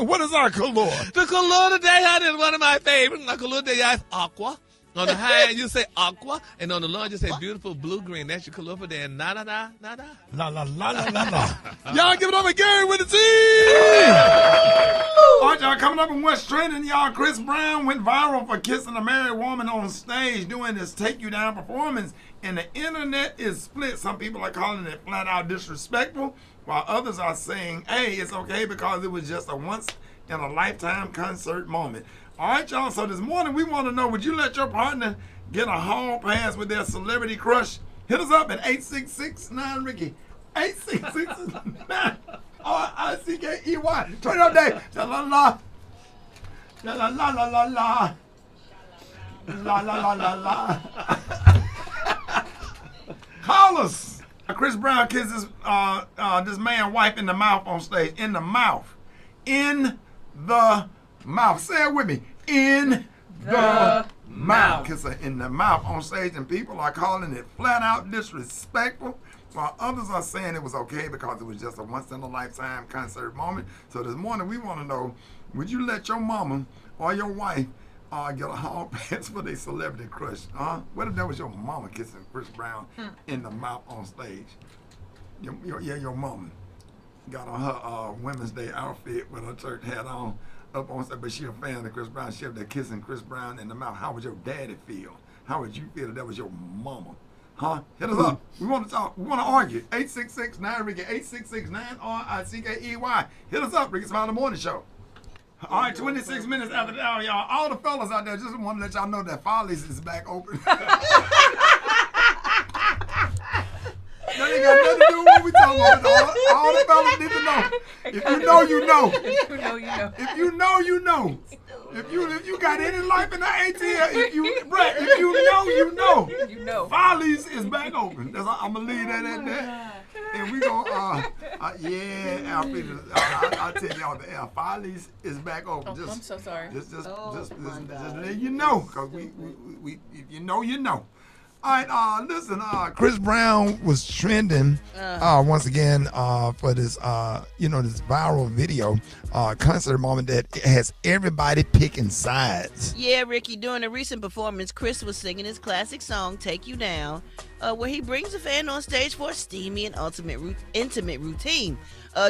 What is our color? The color today, honey, is one of my favorites. My color today is aqua. On the high end, you say aqua, and on the low end, you say beautiful blue-green. That's your color for there. Na-na-na, na-na. La. Y'all give it up again with the team. All right, y'all, coming up in what's trending, y'all. Chris Brown went viral for kissing a married woman on stage doing this Take You Down performance, and the internet is split. Some people are calling it flat out disrespectful, while others are saying, hey, it's okay because it was just a once-in-a-lifetime concert moment. All right, y'all, so this morning we want to know, would you let your partner get a hall pass with their celebrity crush? Hit us up at 866-9-RICKY. 866-9-RICKY. Turn it up, Dave. La-la-la. La-la-la-la-la-la. La-la-la-la-la. Call us. Chris Brown kisses this man's wife in the mouth on stage. In the mouth. In the mouth. Say it with me. In the mouth. Kiss her in the mouth on stage, and people are calling it flat out disrespectful, while others are saying it was okay because it was just a once in a lifetime concert moment. So this morning we want to know, would you let your mama or your wife get a hall pass for their celebrity crush? What if that was your mama kissing Chris Brown in the mouth on stage? Your mama got on her Women's Day outfit with her church hat on, up on stage, but she a fan of Chris Brown. She up there kissing Chris Brown in the mouth. How would your daddy feel? How would you feel if that was your mama? Hit us up. We want to talk. We want to argue. 866-9-RICKY. 866-9-RICKY. Hit us up. Rickey Smiley Morning Show. All right, 26 minutes after the hour, y'all. All the fellas out there, just want to let y'all know that Follies is back open. That ain't got nothing to do with what we talking about. All the fellas need to know. If you know, you know. If you know, you know. If you know, you know. If you got any life in the ATL, Brat, if you know, you know. You know. Follies is back open. That's all, I'm gonna leave that at that. And we gonna, Alfred, I'll tell y'all, the Follies is back open. I'm so sorry. Just let you know, because we if you know, you know. All right, listen, Chris Brown was trending once again for this, this viral video concert moment that has everybody picking sides. Yeah, Ricky, during a recent performance, Chris was singing his classic song, Take You Down, where he brings a fan on stage for a steamy and intimate routine.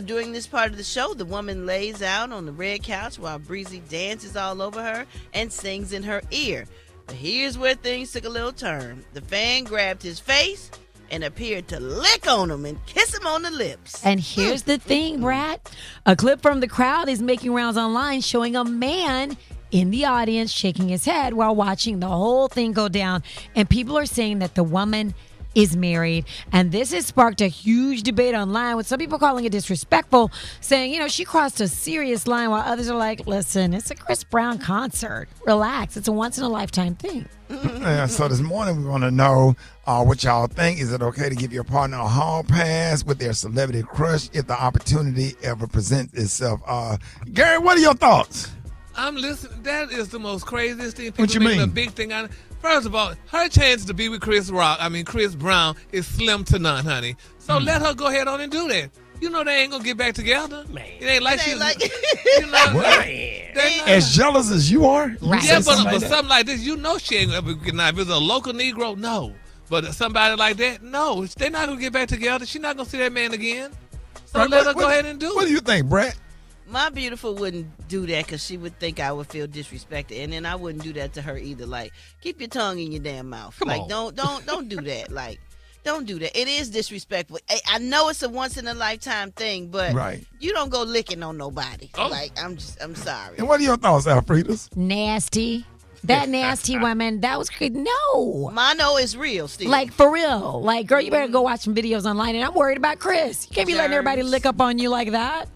During this part of the show, the woman lays out on the red couch while Breezy dances all over her and sings in her ear. But here's where things took a little turn. The fan grabbed his face and appeared to lick on him and kiss him on the lips. And here's the thing, Brat. A clip from the crowd is making rounds online showing a man in the audience shaking his head while watching the whole thing go down. And people are saying that the woman is married. And this has sparked a huge debate online with some people calling it disrespectful, saying, she crossed a serious line, while others are like, listen, it's a Chris Brown concert. Relax. It's a once-in-a-lifetime thing. So this morning we want to know what y'all think. Is it okay to give your partner a hall pass with their celebrity crush if the opportunity ever presents itself? Gary, what are your thoughts? I'm listening. That is the most craziest thing. What you People making mean? a big thing out of it. First of all, her chance to be with Chris Brown is slim to none, honey. So let her go ahead on and do that. You know they ain't gonna get back together. Man. It ain't like she's As jealous as you are? Right. Yeah, but something like this, she ain't gonna get out. If it's a local Negro, no. But somebody like that, no. They're not gonna get back together. She's not gonna see that man again. So let her go ahead and do it. What do you think, Brat? My beautiful wouldn't do that because she would think I would feel disrespected, and then I wouldn't do that to her either. Like, keep your tongue in your damn mouth. Come on. Don't do that. Like, don't do that. It is disrespectful. I know it's a once in a lifetime thing, but you don't go licking on nobody. Oh. Like, I'm sorry. And what are your thoughts, Alfredas? Nasty. That nasty woman, that was crazy. No. Mono is real, Steve. Like, for real. Like, girl, you better go watch some videos online, and I'm worried about Chris. You can't be letting everybody lick up on you like that.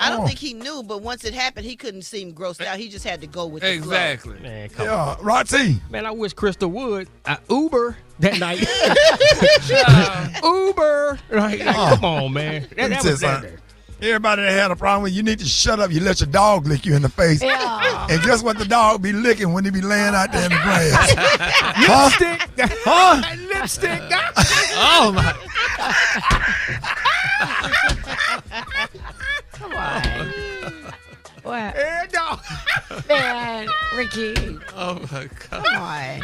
I don't think he knew, but once it happened, he couldn't seem grossed out. He just had to go with the flow. Exactly. Man, come on. Rati. Man, I wish Crystal would. Uber that night. Uber. Like, come on, man. That was there. Everybody that had a problem with you need to shut up. You let your dog lick you in the face. Yeah. And guess what the dog be licking when he be laying out there in the grass? Lipstick. Huh? Lipstick. Oh, my. Come on. What? Hey, dog. Man, Ricky. Oh, my God. Come on.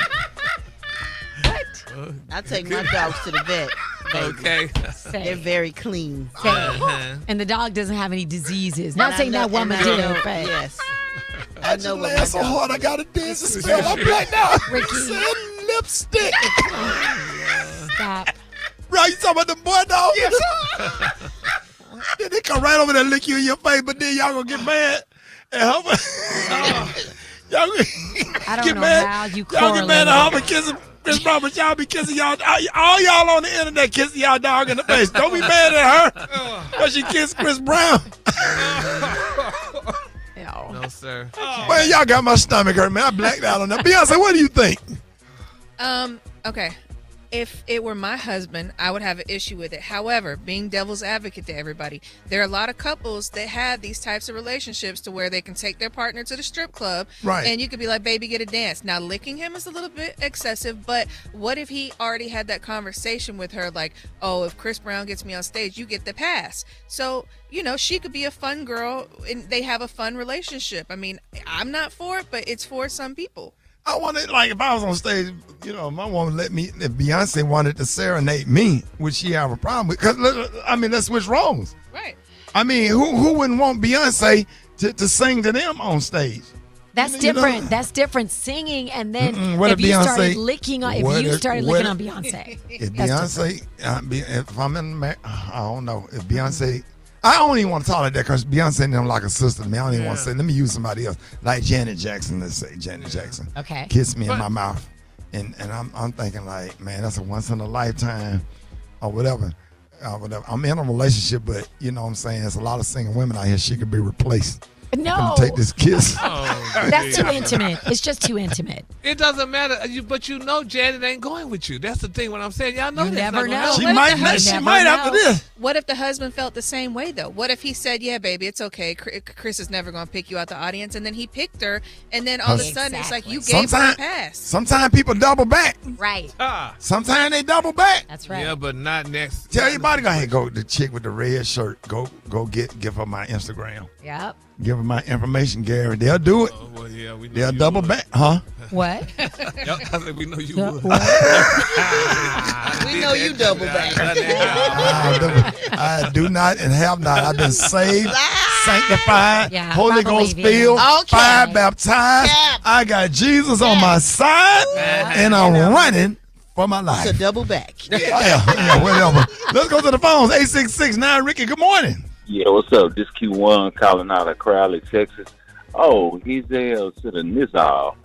What? I take my dogs to the vet. Baby. Okay. They're very clean. And the dog doesn't have any diseases. Not saying that woman did, but yes. I just laughed so hard I got a dance to spell. I'm black now. Ricky. Lipstick. Stop. Right, you talking about the boy dog? Yes. Then they come right over there and lick you in your face, but then y'all gonna get mad. And y'all I don't get know mad. how you Y'all get mad correlate. at Hummer kissing Chris Brown, but y'all be kissing y'all. All y'all on the internet kissing y'all dog in the face. Don't be mad at her because she kissed Chris Brown. No, sir. Man, y'all got my stomach hurt, man. I blacked out on that. Beyonce, what do you think? Okay. If it were my husband, I would have an issue with it. However, being devil's advocate to everybody, there are a lot of couples that have these types of relationships to where they can take their partner to the strip club, and you could be like, baby, get a dance. Now, licking him is a little bit excessive, but what if he already had that conversation with her, like, oh, if Chris Brown gets me on stage, you get the pass. So, she could be a fun girl, and they have a fun relationship. I mean, I'm not for it, but it's for some people. I wanted, like, if I was on stage, my woman let me, if Beyonce wanted to serenade me, would she have a problem with? Because, let's switch roles. Right. I mean, who wouldn't want Beyonce to sing to them on stage? That's different. That's different. Singing, and then What if if you Beyonce- started licking on, what if you if- started what licking if- on Beyonce. If That's Beyonce, if I'm in, I don't know. If Beyonce, I don't even want to talk like that because Beyonce and them like a sister to me. I don't even want to say. Let me use somebody else, like Janet Jackson. Let's say Janet Jackson. Okay. Kiss me in my mouth, and I'm thinking like, man, that's a once in a lifetime, or whatever. I'm in a relationship, but you know what I'm saying. There's a lot of single women out here. She could be replaced. No. Take this kiss. That's too intimate. It's just too intimate. It doesn't matter, but Janet ain't going with you. That's the thing. What I'm saying, y'all know You that's never not know. gonna She might after this. What if the husband felt the same way, though? What if he said, yeah, baby, it's okay. Chris is never going to pick you out the audience. And then he picked her. And then all of a sudden, it's like you gave her a pass. Sometimes people double back. Right. Sometimes they double back. That's right. Yeah, but not next. Tell your body, go ahead, go the chick with the red shirt. Go give her my Instagram. Yep. Give her my information, Gary. They'll do it. Well, yeah, we know They'll double back, huh? What? I said we know you would. We know you double back. I do not and have not. I've been saved, sanctified, Yeah, Holy I Ghost believe you. filled, Okay. fire baptized. I got Jesus on my side, and I'm running for my life. So double back. Yeah, whatever. Let's go to the phones. 866-9 Ricky. Good morning. Yeah, what's up? This Q1 calling out of Crowley, Texas. Oh, he's there to the Nizal.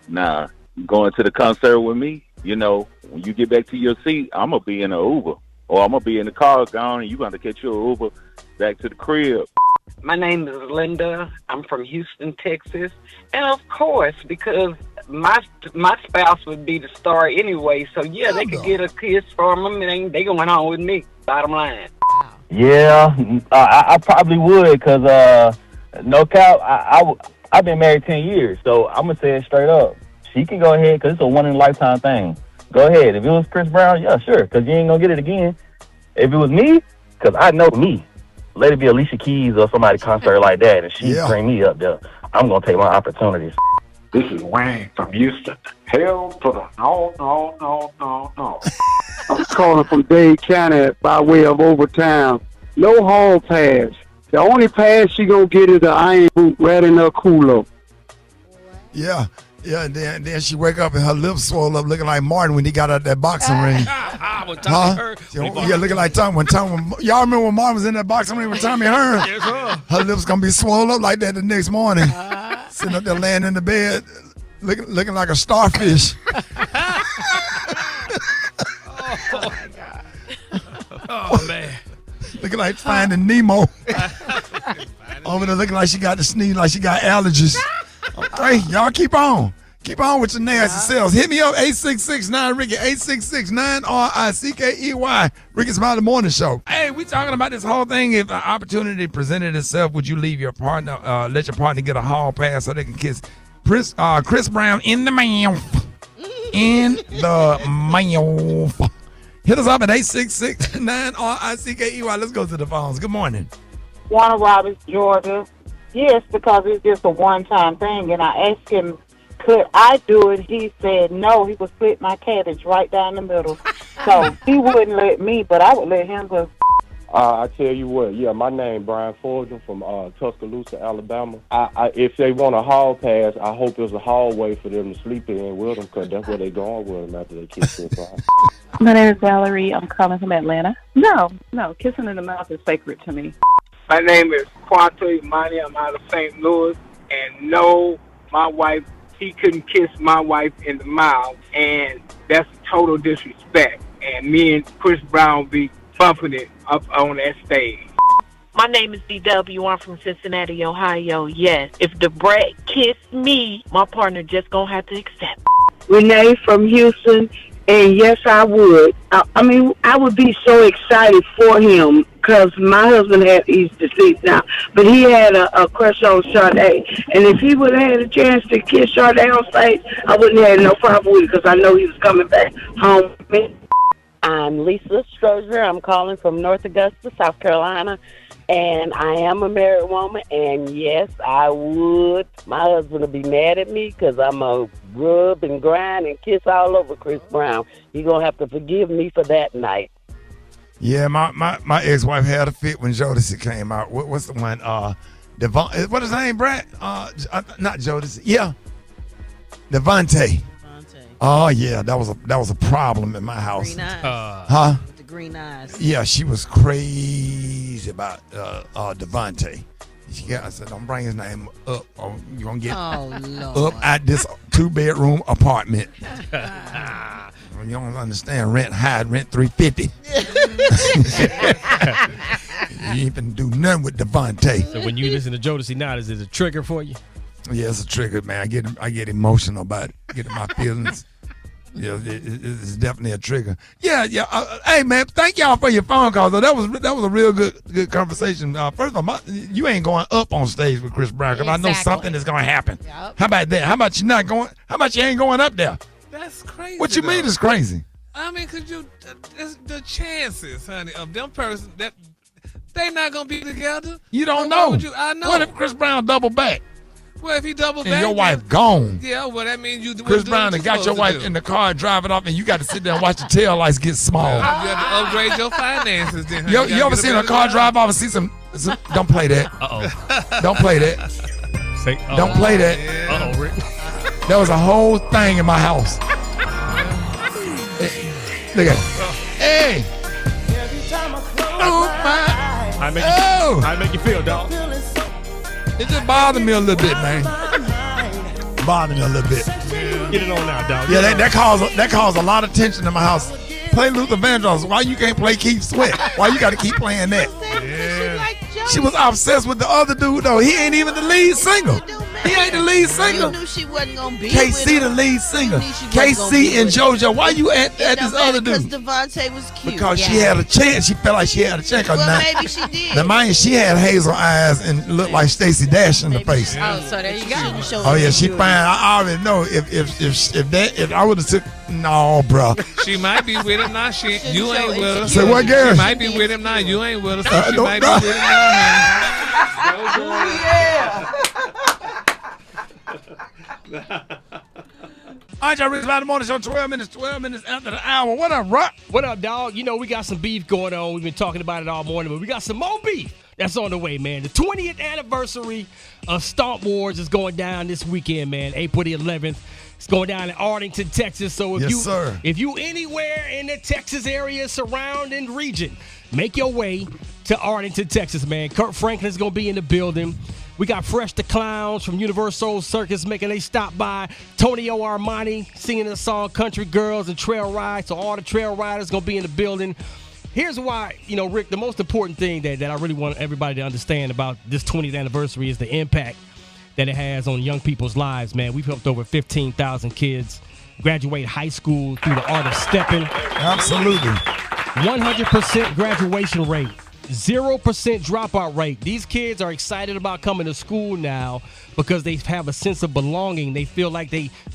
Nah, going to the concert with me, when you get back to your seat, I'm going to be in an Uber. Or I'm going to be in the car gone, and you're going to catch your Uber back to the crib. My name is Linda. I'm from Houston, Texas. And of course, because my spouse would be the star anyway, so yeah, they could get a kiss from him, and they going home with me, bottom line. Yeah, I probably would, because no cap, I've been married 10 years, so I'm going to say it straight up. She can go ahead, because it's a one-in-a-lifetime thing. Go ahead. If it was Chris Brown, yeah, sure, because you ain't going to get it again. If it was me, because I know me, let it be Alicia Keys or somebody concert like that, and she bring me up there, I'm going to take my opportunities. This is Wayne from Houston. Hell to the no. I'm calling from Dade County by way of Overtown. No hall pass. The only pass she gonna get is the iron boot right in her culo. Yeah, and then she wake up and her lips swole up looking like Martin when he got out that boxing ring. Yeah, looking like Tommy. When y'all remember when Martin was in that boxing ring with Tommy Hearn? Her lips gonna be swollen up like that the next morning. Sitting up there laying in the bed looking like a starfish. Oh, my God. Oh, man. Looking like Finding Nemo. Over there looking like she got the sneeze, like she got allergies. Okay, y'all keep on. Keep on with your nasty selves. Hit me up, 866-9-RICKY, 866-9-RICKEY, Rickey Smiley Morning Show. Hey, we talking about this whole thing. If an opportunity presented itself, would you leave your partner, let your partner get a hall pass so they can kiss Chris Brown in the mouth? In the mouth. Hit us up at 866-9-RICKEY. Let's go to the phones. Good morning. Warner Robins, Georgia. Yes, because it's just a one-time thing. And I asked him, could I do it? He said no. He would split my cabbage right down the middle. So he wouldn't let me, but I would let him go. I tell you what, my name Brian Fortune from Tuscaloosa, Alabama. If they want a hall pass, I hope there's a hallway for them to sleep in with them, because that's where they going with them after they kiss their bride. My name is Valerie. I'm calling from Atlanta. No, kissing in the mouth is sacred to me. My name is Quanto Imani. I'm out of St. Louis. And no, my wife, he couldn't kiss my wife in the mouth. And that's total disrespect. And me and Chris Brown be bumping it up on that stage. My name is DW. I'm from Cincinnati, Ohio. Yes, if the Brat kissed me, my partner just gonna have to accept. Renee from Houston, and yes, I would. I mean, I would be so excited for him because my husband he's deceased now, but he had a crush on Sade, and if he would have had a chance to kiss Sade on stage, I wouldn't have no problem with it because I know he was coming back home with me. I'm Lisa Strozier. I'm calling from North Augusta, South Carolina, and I am a married woman, and yes, I would. My husband would be mad at me because I'm a rub and grind and kiss all over Chris Brown. You're going to have to forgive me for that night. Yeah, my ex-wife had a fit when Jodeci came out. What's the one? Devon, what is his name, Brat? Not Jodeci. Yeah, Devontae. Oh yeah, that was a problem in my house. Green eyes. Huh? With the green eyes. Yeah, she was crazy about Devontae. I said, don't bring his name up, or you're gonna get up at this 2-bedroom apartment. You don't understand rent high, rent $350. You ain't finna do nothing with Devontae. So when you listen to Jodeci now, is it a trigger for you? Yeah, it's a trigger, man. I get emotional about it, getting my feelings. Yeah, it's definitely a trigger. Yeah. Hey, man, thank y'all for your phone call. Though that was a real good conversation. First of all, you ain't going up on stage with Chris Brown because I know something is going to happen. Yep. How about that? How about you not going? How about you ain't going up there? That's crazy. What you mean it's crazy? I mean, cause the chances, honey, of them person that they not gonna be together. You don't know. I know. What if Chris Brown double back? Well, if he double back, and your wife gone. Yeah, well, that means you. Chris Brown and got your wife in the car driving off, and you got to sit there and watch the tail lights get small. You have to upgrade your finances. Then you ever seen a car drive off and see some? Don't play that. Don't play that. Don't play that. Rick. There was a whole thing in my house. Look at it. Hey. Oh my. How make you feel, dog? It just bothered me a little bit, man. Bothered me a little bit. Get it on now, dog. Yeah, that caused a lot of tension in my house. Play Luther Vandross. Why you can't play Keith Sweat? Why you got to keep playing that? Yeah. She was obsessed with the other dude, though. He ain't even the lead singer. He ain't the lead singer. You knew she wasn't gonna be KC with the him. lead singer. KC and JoJo. Why you at this other Because dude? Devontae was cute. Because she had a chance. She felt like she had a chance. Well, maybe she did. The mind, she had hazel eyes and looked like Stacey Dash in the face. Oh, so there you go. Oh yeah, she fine. I already know. If I would have took bro. She might be with him now. You ain't with her. Say what, Gary? She might be with him now. You ain't with her. So she might be with him now. Yeah. All right, y'all, Rick Smiley Morning Show, 12 minutes after the hour. What up, Rock? What up, dog? You know, we got some beef going on. We've been talking about it all morning, but we got some more beef that's on the way, man. The 20th anniversary of Stomp Wars is going down this weekend, man, April the 11th. It's going down in Arlington, Texas. So if you anywhere in the Texas area, surrounding region, make your way to Arlington, Texas, man. Kurt Franklin's going to be in the building. We got Fresh the Clowns from Universal Circus making a stop by. Tonio Armani singing the song Country Girls and Trail Ride. So all the trail riders going to be in the building. Here's why, Rick, the most important thing that I really want everybody to understand about this 20th anniversary is the impact that it has on young people's lives, man. We've helped over 15,000 kids graduate high school through the art of stepping. Absolutely. 100% graduation rate. 0% dropout rate. These kids are excited about coming to school now because they have a sense of belonging. They feel like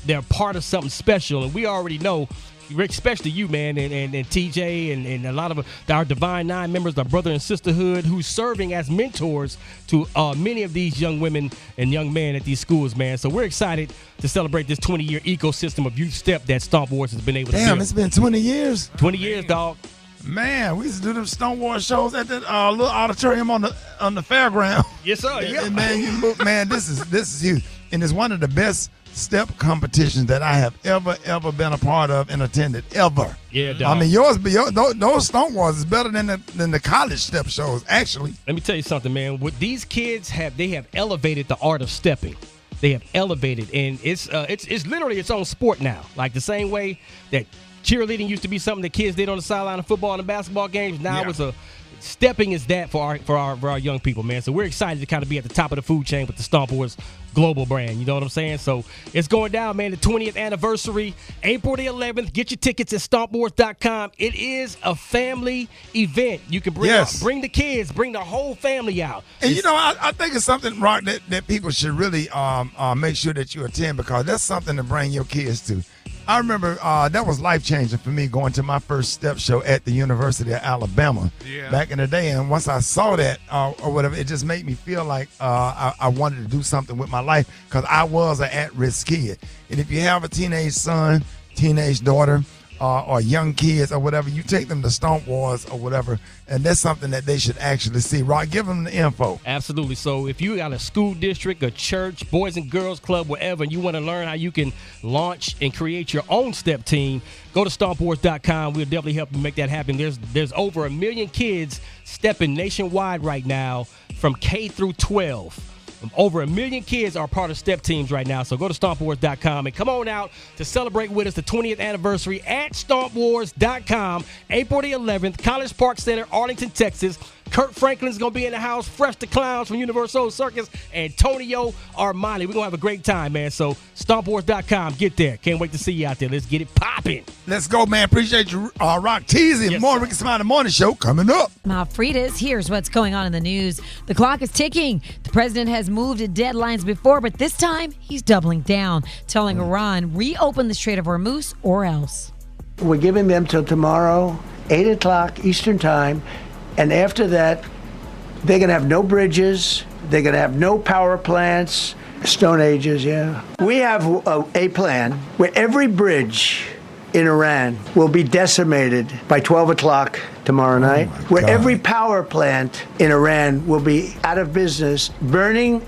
they're part of something special. And we already know, Rick, especially you, man, and TJ and a lot of our Divine Nine members, our brother and sisterhood, who's serving as mentors to many of these young women and young men at these schools, man. So we're excited to celebrate this 20-year ecosystem of youth step that Stomp Wars has been able to build. It's been 20 years. 20 years, dog. Man, we used to do them Stomp Wars shows at that little auditorium on the fairground. Yes, sir. Yeah. Man, this is huge, and it's one of the best step competitions that I have ever been a part of and attended ever. Yeah, dog. I mean, those Stomp Wars is better than the college step shows. Actually, let me tell you something, man. What these kids they have elevated the art of stepping. They have elevated, and it's literally its own sport now. Like the same way that cheerleading used to be something that kids did on the sideline of football and basketball games. Now it's stepping is that for our young people, man. So we're excited to kind of be at the top of the food chain with the Stomp Wars global brand. You know what I'm saying? So it's going down, man. The 20th anniversary, April the 11th. Get your tickets at stompwars.com. It is a family event. You can bring the kids, bring the whole family out. And I think it's something, Rock, that people should really make sure that you attend, because that's something to bring your kids to. I remember that was life-changing for me, going to my first step show at the University of Alabama back in the day. And once I saw that or whatever, it just made me feel like I wanted to do something with my life, because I was an at-risk kid. And if you have a teenage son, teenage daughter, or young kids or whatever, you take them to Stomp Wars or whatever, and that's something that they should actually see. Right, give them the info. Absolutely. So if you got a school district, a church, boys and girls club, wherever, and you want to learn how you can launch and create your own step team, go to stompwars.com. We'll definitely help you make that happen. There's over 1 million kids stepping nationwide right now from K through 12. Over 1 million kids are part of step teams right now. So go to stompwars.com and come on out to celebrate with us the 20th anniversary at stompwars.com. April the 11th, College Park Center, Arlington, Texas. Kurt Franklin's going to be in the house. Fresh the Clowns from Universal Circus. Antonio Armani. We're going to have a great time, man. So StompWars.com. Get there. Can't wait to see you out there. Let's get it popping. Let's go, man. Appreciate you, Rock Teasy. Yes, More sir. Rickey Smiley Morning Show coming up. Malfritas, here's what's going on in the news. The clock is ticking. The president has moved deadlines before, but this time he's doubling down, telling Iran, reopen the Strait of Hormuz or else. We're giving them till tomorrow, 8 o'clock Eastern Time, and after that, they're going to have no bridges, they're going to have no power plants, Stone Ages, yeah. We have a plan where every bridge in Iran will be decimated by 12 o'clock tomorrow night, where every power plant in Iran will be out of business, burning.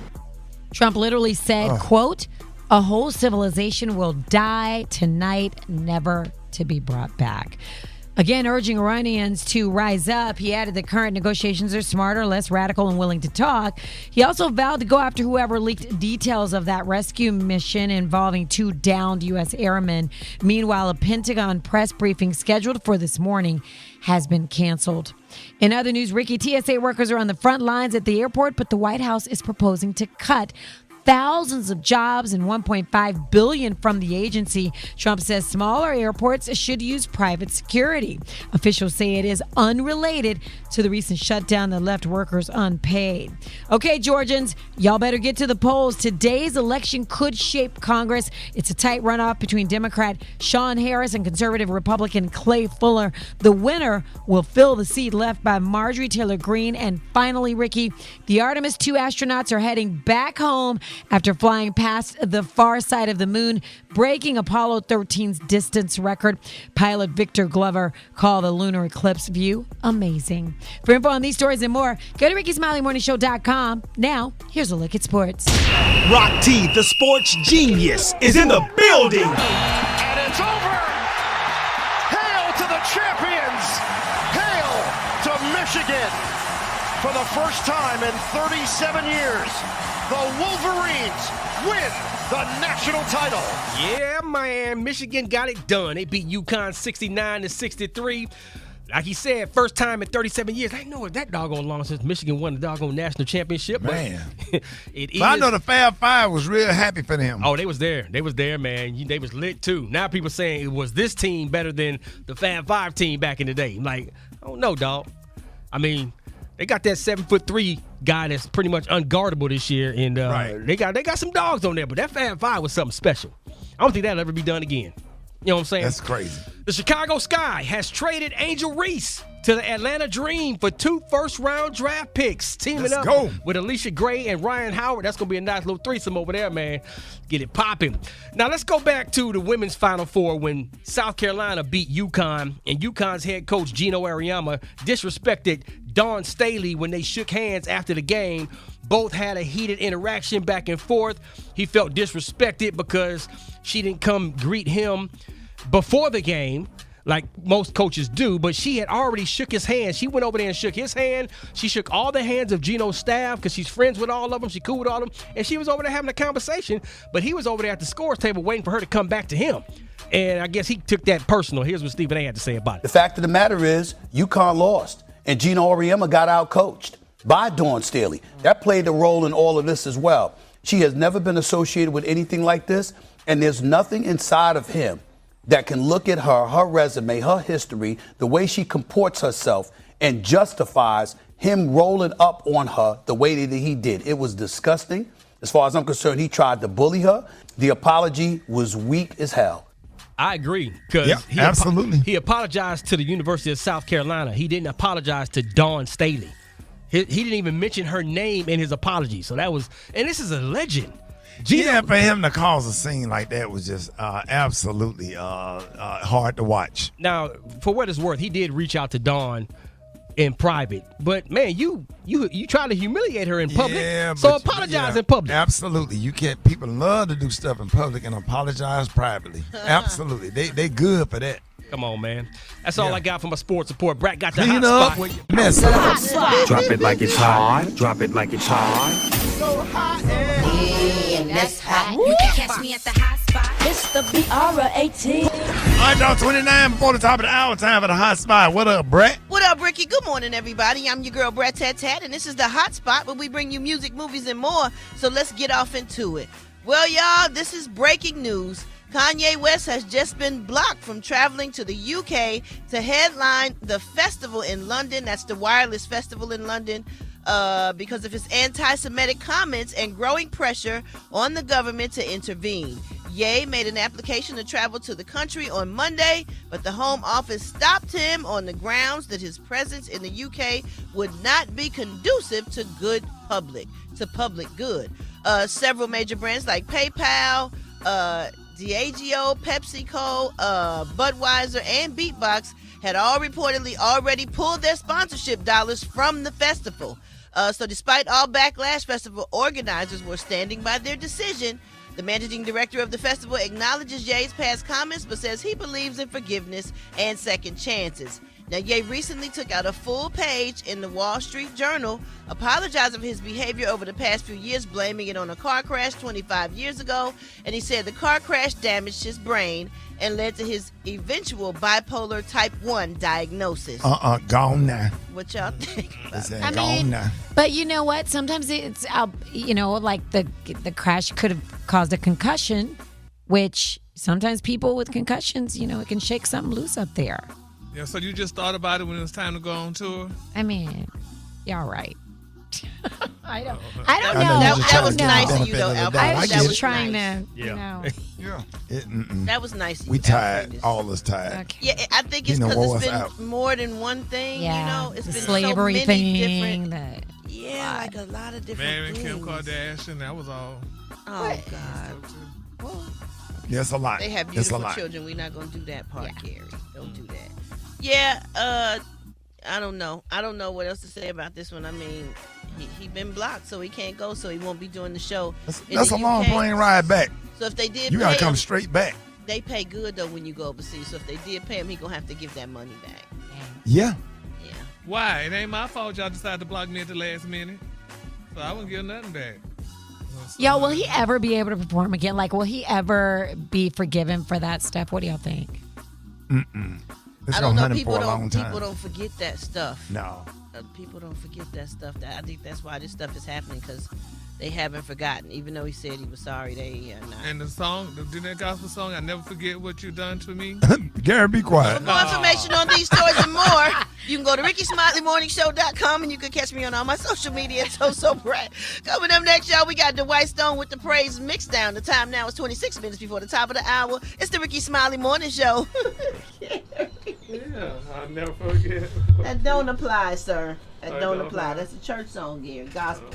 Trump literally said, quote, a whole civilization will die tonight, never to be brought back. Again, urging Iranians to rise up. He added that current negotiations are smarter, less radical, and willing to talk. He also vowed to go after whoever leaked details of that rescue mission involving 2 downed U.S. airmen. Meanwhile, a Pentagon press briefing scheduled for this morning has been canceled. In other news, Ricky, TSA workers are on the front lines at the airport, but the White House is proposing to cut thousands of jobs and $1.5 billion from the agency. Trump says smaller airports should use private security. Officials say it is unrelated to the recent shutdown that left workers unpaid. Okay, Georgians, y'all better get to the polls. Today's election could shape Congress. It's a tight runoff between Democrat Sean Harris and conservative Republican Clay Fuller. The winner will fill the seat left by Marjorie Taylor Greene. And finally, Ricky, the Artemis 2 astronauts are heading back home after flying past the far side of the moon, breaking Apollo 13's distance record. Pilot Victor Glover called the lunar eclipse view amazing. For info on these stories and more, go to RickySmileyMorningShow.com. Now, here's a look at sports. Rock T, the sports genius, is in the building. And it's over. Hail to the champions. Hail to Michigan. For the first time in 37 years, the Wolverines win the national title. Yeah, man. Michigan got it done. They beat UConn 69-63. Like he said, first time in 37 years. I know it that doggone long since Michigan won the doggone national championship. Man. It is. But I know the Fab Five was real happy for them. Oh, they was there. They was there, man. They was lit, too. Now people saying it was this team better than the Fab Five team back in the day. I'm like, I don't know, dog. I mean, they got that 7'3" guy that's pretty much unguardable this year, and they got some dogs on there. But that Fab Five was something special. I don't think that'll ever be done again. You know what I'm saying? That's crazy. The Chicago Sky has traded Angel Reese to the Atlanta Dream for 2 first-round draft picks, teaming up with Alicia Gray and Ryan Howard. That's going to be a nice little threesome over there, man. Get it popping. Now, let's go back to the women's Final Four when South Carolina beat UConn, and UConn's head coach, Gino Auriemma, disrespected Dawn Staley when they shook hands after the game. Both had a heated interaction back and forth. He felt disrespected because she didn't come greet him before the game like most coaches do, but she had already shook his hand. She went over there and shook his hand. She shook all the hands of Gino's staff because she's friends with all of them. She cool with all of them. And she was over there having a conversation, but he was over there at the scores table waiting for her to come back to him. And I guess he took that personal. Here's what Stephen A. had to say about it. The fact of the matter is, UConn lost, and Gino Auriemma got out-coached by Dawn Staley. That played a role in all of this as well. She has never been associated with anything like this, and there's nothing inside of him that can look at her resume, her history, the way she comports herself, and justifies him rolling up on her the way that he did. It was disgusting. As far as I'm concerned, he tried to bully her. The apology was weak as hell. I agree. Because absolutely. He apologized to the University of South Carolina. He didn't apologize to Dawn Staley. He didn't even mention her name in his apology. So that was, and this is a legend. Yeah, for him to cause a scene like that was just absolutely hard to watch. Now, for what it's worth, he did reach out to Dawn in private. But, man, you tried to humiliate her in public, so apologize in public. Absolutely. You can't. People love to do stuff in public and apologize privately. Absolutely. They good for that. Come on, man. That's all I got from my sports report. Brat got the Clean hot up spot. with your mess up. Drop it like it's hot. Drop it like it's hot. So hot and that's hot. You can catch me at the hot spot. It's the BR18. All right, y'all, 29 before the top of the hour. Time for the hot spot. What up, Brat? What up, Ricky? Good morning, everybody. I'm your girl, Brat Tat, and this is the Hot Spot where we bring you music, movies, and more. So let's get off into it. Well, y'all, this is breaking news. Kanye West has just been blocked from traveling to the UK to headline the festival in London. That's the Wireless Festival in London. Because of his anti-Semitic comments and growing pressure on the government to intervene. Ye made an application to travel to the country on Monday, but the Home Office stopped him on the grounds that his presence in the UK would not be conducive to public good. Several major brands like PayPal, Diageo, PepsiCo, Budweiser, and Beatbox had all reportedly already pulled their sponsorship dollars from the festival. So despite all backlash, festival organizers were standing by their decision. The managing director of the festival acknowledges Ye's past comments, but says he believes in forgiveness and second chances. Now, Ye recently took out a full page in the Wall Street Journal, apologizing for his behavior over the past few years, blaming it on a car crash 25 years ago. And he said the car crash damaged his brain and led to his eventual bipolar type 1 diagnosis. Gone now. What y'all think about that? I mean, but you know what? Sometimes it's, like the crash could have caused a concussion, which sometimes people with concussions, it can shake something loose up there. Yeah, so you just thought about it when it was time to go on tour? I mean, y'all right. I don't know. That was nice of you, though, Albert. I was just was trying nice. to, Yeah. That was nice. We tired. All us tired. Okay. Yeah, I think it's because it's been more than one thing. Yeah, It's the been slavery so many thing. different. Like a lot of different Marrying things. Kim Kardashian, that was all. Oh God. Well, Yes, a lot. they have It's a beautiful lot. children. We're not gonna do that part, Gary. Don't do that. Yeah. I don't know. I don't know what else to say about this one. I mean, he been blocked, so he can't go, so he won't be doing the show. That's a long plane ride back. So if they did, You gotta pay come him, straight back. They pay good though when you go overseas. So if they did pay him, he gonna have to give that money back. Yeah. Why? It ain't my fault y'all decided to block me at the last minute. So I wouldn't give nothing back. Yo, will he ever be able to perform again? Like, will he ever be forgiven for that stuff? What do y'all think? It's I gonna don't know. hunt him People for a long don't. time. People don't forget that stuff. No. People don't forget that stuff. I think that's why this stuff is happening, because they haven't forgotten. Even though he said he was sorry, they are not. And the song, that gospel song, I Never Forget What You Done to Me. Gary, be quiet. For more information on these stories and more, you can go to RickySmileyMorningShow.com, and you can catch me on all my social media at So Brat. Coming up next, y'all, we got Dwyane Stone with the Praise Mixdown. The time now is 26 minutes before the top of the hour. It's the Rickey Smiley Morning Show. Yeah, I'll never forget. That don't apply, sir. That don't apply. That's a church song, Gary. Gospel.